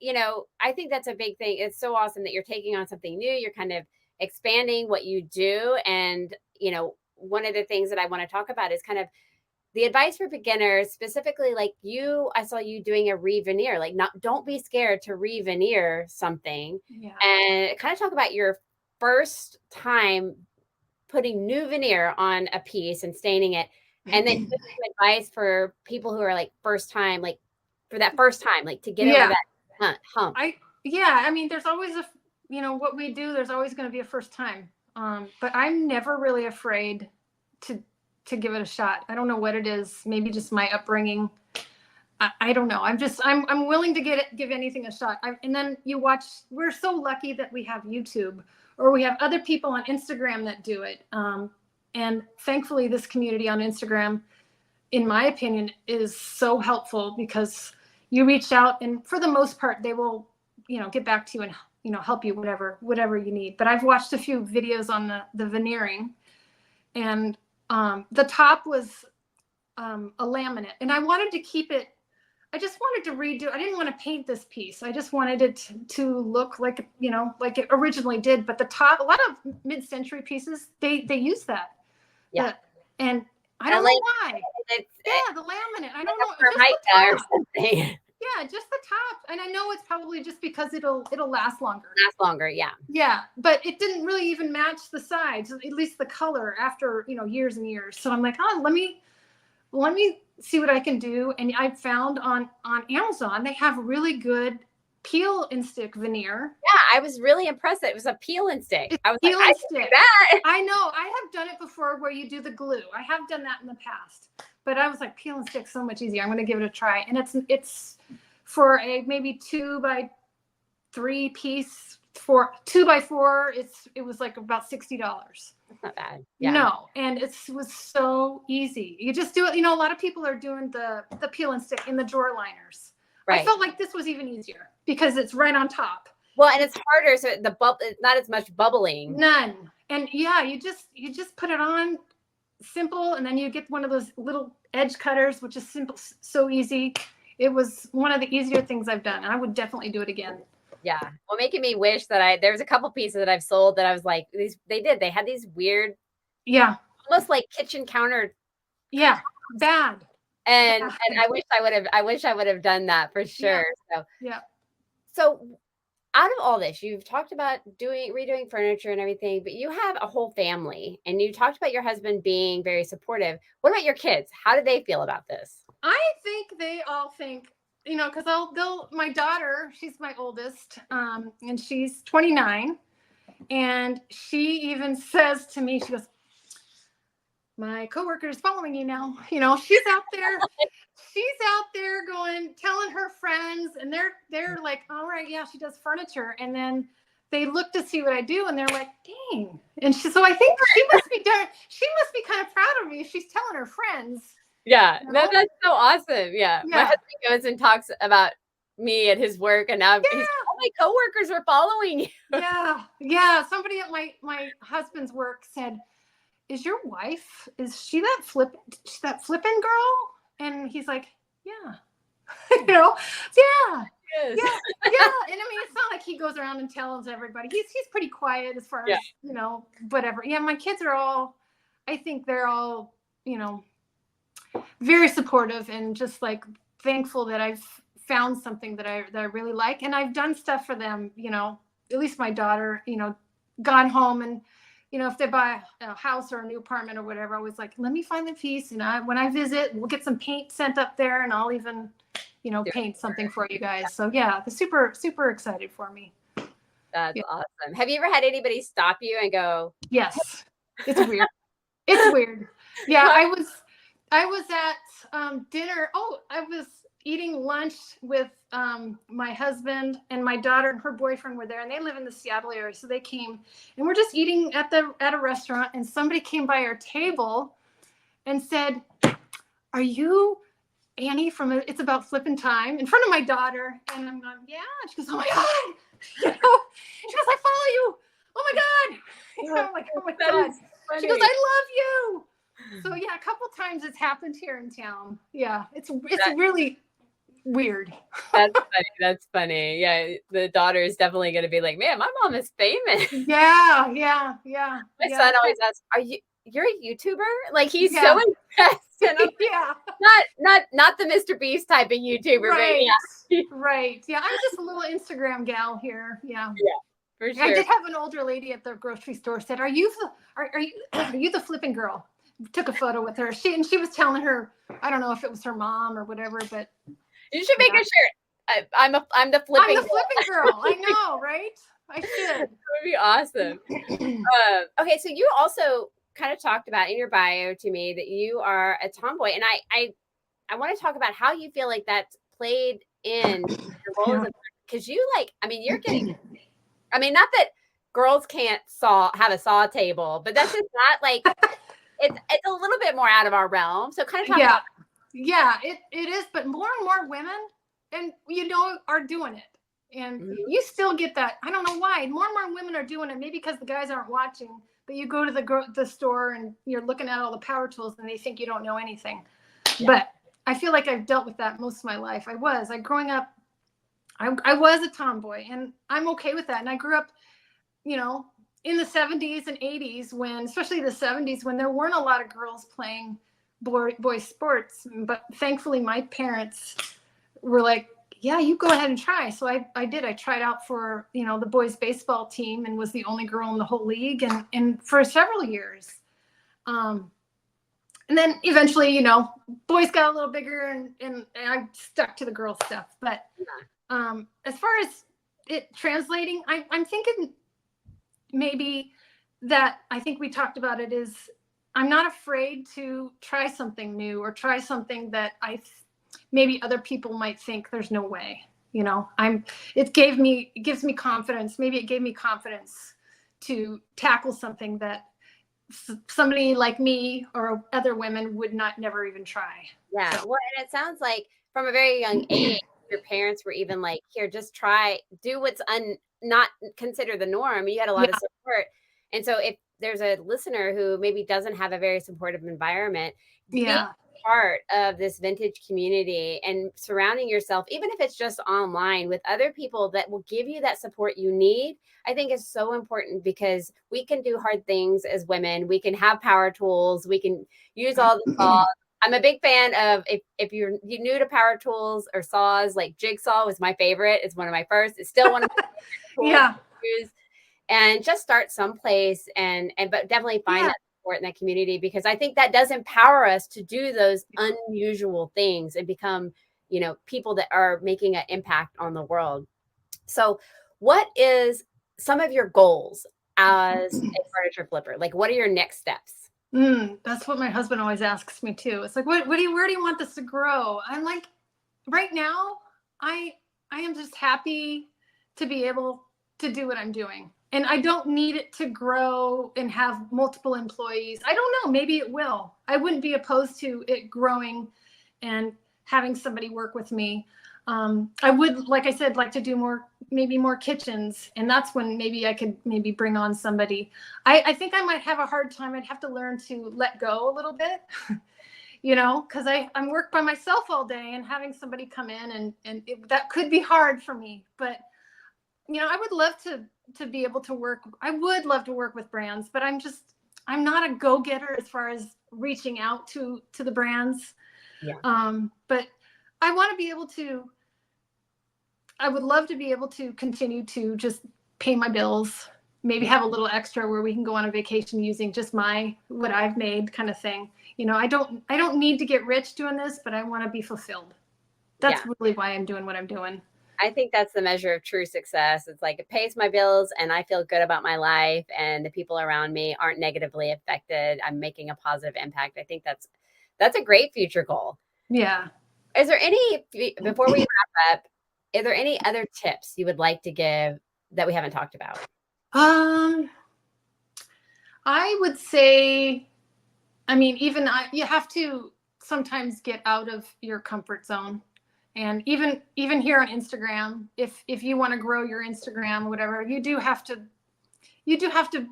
think that's a big thing. It's so awesome that you're taking on something new. You're kind of expanding what you do. And, one of the things that I want to talk about is kind of the advice for beginners, specifically like I saw you doing a re-veneer, like don't be scared to re-veneer something. Yeah. And kind of talk about your first time putting new veneer on a piece and staining it. And then give some advice for people who are like first time, like for that first time, like to get over that hump. I mean, there's always what we do, there's always going to be a first time. But I'm never really afraid to give it a shot. I don't know what it is. Maybe just my upbringing. I don't know. I'm willing to give anything a shot. And then we're so lucky that we have YouTube, or we have other people on Instagram that do it. And thankfully this community on Instagram, in my opinion, is so helpful, because you reach out and for the most part, they will, get back to you and, help you, whatever you need. But I've watched a few videos on the veneering, and the top was a laminate, and I wanted to keep it. I just wanted to redo. I didn't want to paint this piece. I just wanted it to look like, like it originally did. But the top, a lot of mid-century pieces, they use that. Yeah. And I don't know why. The laminate. I don't know. Just the top. Or something. Yeah, just the top. And I know it's probably just because it'll last longer. Yeah. Yeah, but it didn't really even match the sides, at least the color, after, years and years. So I'm like, let me see what I can do. And I found on Amazon, they have really good peel and stick veneer. Yeah, I was really impressed that it was a peel and stick. I was peel like, and I can do that. I know. I have done it before where you do the glue. I have done that in the past. But I was like, peel and stick so much easier. I'm going to give it a try. And it's for a maybe 2x3 piece, for 2x4. It was like about $60. That's not bad. Yeah. No, and it was so easy. You just do it. A lot of people are doing the peel and stick in the drawer liners. Right. I felt like this was even easier because it's right on top. Well, and it's harder, so it's not as much bubbling. None. And yeah, you just put it on. Simple, and then you get one of those little edge cutters, which is simple, so easy. It was one of the easier things I've done, and I would definitely do it again. Yeah, well, making me wish that there's a couple pieces that I've sold that I was like, they had these weird, almost like kitchen counter, bad, and I wish I would have done that for sure. So out of all this, you've talked about redoing furniture and everything, but you have a whole family, and you talked about your husband being very supportive. What about your kids? How do they feel about this? I think they all think, because my daughter, she's my oldest, and she's 29, and she even says to me, she goes, my coworker is following you now. She's out there. She's out there telling her friends, and they're like, all right, yeah, she does furniture. And then they look to see what I do, and they're like, dang. And so I think she must be kind of proud of me if she's telling her friends. Yeah, that's so awesome. Yeah. My husband goes and talks about me at his work, and now all my coworkers are following you. Yeah. Somebody at my husband's work said, is your wife, is she that flippin' girl? And he's like, yeah. Yeah. is. Yeah, yeah. And I mean, it's not like he goes around and tells everybody. He's pretty quiet as far Yeah. as, whatever. Yeah, my kids are all, I think they're all, very supportive and just like thankful that I've found something that I really like. And I've done stuff for them, at least my daughter, gone home and, if they buy a house or a new apartment or whatever, I was like, let me find the piece. And when I visit, we'll get some paint sent up there and I'll even, paint something for you guys. So yeah, the super, super excited for me. That's Yeah. awesome. Have you ever had anybody stop you and go, Yes. It's weird. It's weird. Yeah. I was at dinner. Oh, I was eating lunch with my husband and my daughter and her boyfriend were there, and they live in the Seattle area. So they came and we're just eating at a restaurant, and somebody came by our table and said, "Are you Annie from It's About Flippin' Time?" in front of my daughter. And I'm going, yeah. And she goes, oh my God. She goes, I follow you. Oh my God. I'm like, oh my God. She goes, I love you. So yeah, a couple times it's happened here in town. Yeah, it's really weird. That's funny. Yeah, the daughter is definitely going to be like, man, my mom is famous. Yeah. My son always asks, you're a YouTuber? Like he's so impressed. And I'm not the Mr. Beast type of YouTuber, right. But yeah. Right. Yeah, I'm just a little Instagram gal here. Yeah. Yeah, for sure. I did have an older lady at the grocery store said, are you the flipping girl? Took a photo with her. She was telling her, I don't know if it was her mom or whatever, but you should make a shirt. I'm the flipping girl. I know, right? I should. That would be awesome. Okay, so you also kind of talked about in your bio to me that you are a tomboy, and I want to talk about how you feel like that's played in your role because you you're getting. I mean, not that girls can't have a saw table, but that's just not like it's a little bit more out of our realm. So kind of talk about. Yeah, it is, but more and more women and are doing it. And you still get that. I don't know why. More and more women are doing it, maybe because the guys aren't watching, but you go to the store and you're looking at all the power tools and they think you don't know anything. Yeah. But I feel like I've dealt with that most of my life. Growing up, I was a tomboy, and I'm okay with that. And I grew up, in the 70s and 80s especially the 70s, when there weren't a lot of girls playing boy sports. But thankfully my parents were like, yeah, you go ahead and try. So I did. I tried out for, the boys baseball team and was the only girl in the whole league and for several years. And then eventually, boys got a little bigger and I stuck to the girl stuff. But as far as it translating, I'm thinking maybe that I think we talked about it is I'm not afraid to try something new or try something that maybe other people might think there's no way. It gives me confidence. Maybe it gave me confidence to tackle something that somebody like me or other women would never even try. Yeah. So. Well, and it sounds like from a very young age, your parents were even like, here, just try, do what's not consider the norm. You had a lot of support. And so if there's a listener who maybe doesn't have a very supportive environment, be part of this vintage community and surrounding yourself, even if it's just online, with other people that will give you that support you need, I think is so important, because we can do hard things as women. We can have power tools. We can use all the saws. I'm a big fan of if you're new to power tools or saws, like jigsaw was my favorite. It's one of my first. It's still one of my favorite tools to use. And just start someplace but definitely find that support in that community, because I think that does empower us to do those unusual things and become, people that are making an impact on the world. So what is some of your goals as a furniture flipper? Like, what are your next steps? That's what my husband always asks me too. It's like, where do you want this to grow? I'm like, right now, I am just happy to be able to do what I'm doing. And I don't need it to grow and have multiple employees. I don't know, maybe it will. I wouldn't be opposed to it growing and having somebody work with me. I would, like I said, like to do maybe more kitchens. And that's when maybe I could bring on somebody. I think I might have a hard time. I'd have to learn to let go a little bit. because I'm work by myself all day, and having somebody come in that could be hard for me. But, I would love to be able to work. I would love to work with brands, but I'm not a go-getter as far as reaching out to the brands. Yeah. But I want to be able to, I would love to be able to continue to just pay my bills, maybe have a little extra where we can go on a vacation using just what I've made kind of thing. I don't need to get rich doing this, but I want to be fulfilled. That's really why I'm doing what I'm doing. I think that's the measure of true success. It's like it pays my bills and I feel good about my life and the people around me aren't negatively affected. I'm making a positive impact. I think that's a great future goal. Yeah. Is there any, before we wrap up, are there any other tips you would like to give that we haven't talked about? I would say, you have to sometimes get out of your comfort zone. And even here on Instagram, if you want to grow your Instagram or whatever, you do have to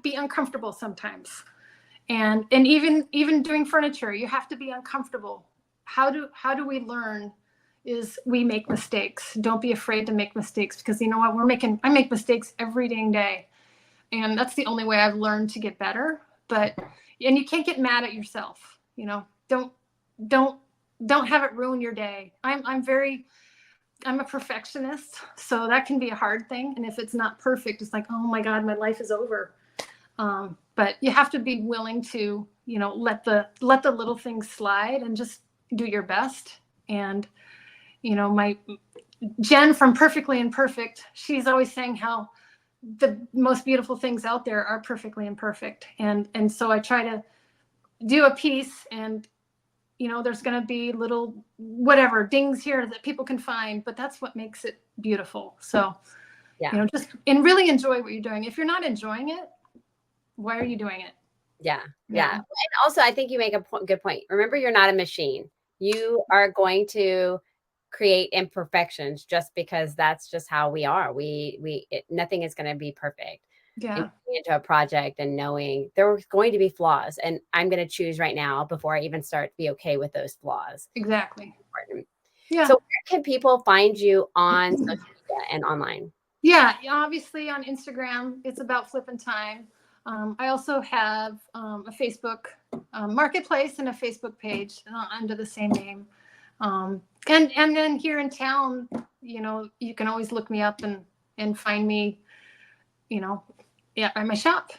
be uncomfortable sometimes. And even doing furniture, you have to be uncomfortable. How do we learn? Is we make mistakes. Don't be afraid to make mistakes, because you know what, I make mistakes every dang day. And that's the only way I've learned to get better. And you can't get mad at yourself. Don't have it ruin your day. I'm a perfectionist, so that can be a hard thing. And if it's not perfect, it's like, oh my God, my life is over. But you have to be willing to, let the little things slide and just do your best. And, my Jen from Perfectly Imperfect, she's always saying how the most beautiful things out there are perfectly imperfect. And so I try to do a piece, and there's going to be little whatever dings here that people can find, but that's what makes it beautiful. So, just and really enjoy what you're doing. If you're not enjoying it, why are you doing it? Yeah. And also, I think you make a good point. Remember, you're not a machine. You are going to create imperfections just because that's just how we are. Nothing is going to be perfect. Yeah. Into a project and knowing there's going to be flaws, and I'm going to choose right now before I even start to be okay with those flaws. Exactly. Yeah. So where can people find you on social media and online? Yeah, obviously on Instagram, it's about Flippin' Time. I also have a Facebook marketplace and a Facebook page under the same name. And then here in town, you can always look me up and find me, at my shop.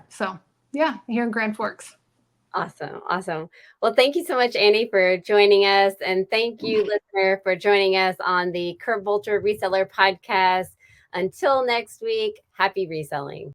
So yeah, here in Grand Forks. Awesome. Well, thank you so much, Annie, for joining us. And thank you, listener, for joining us on the Vulture Reseller Podcast. Until next week, happy reselling.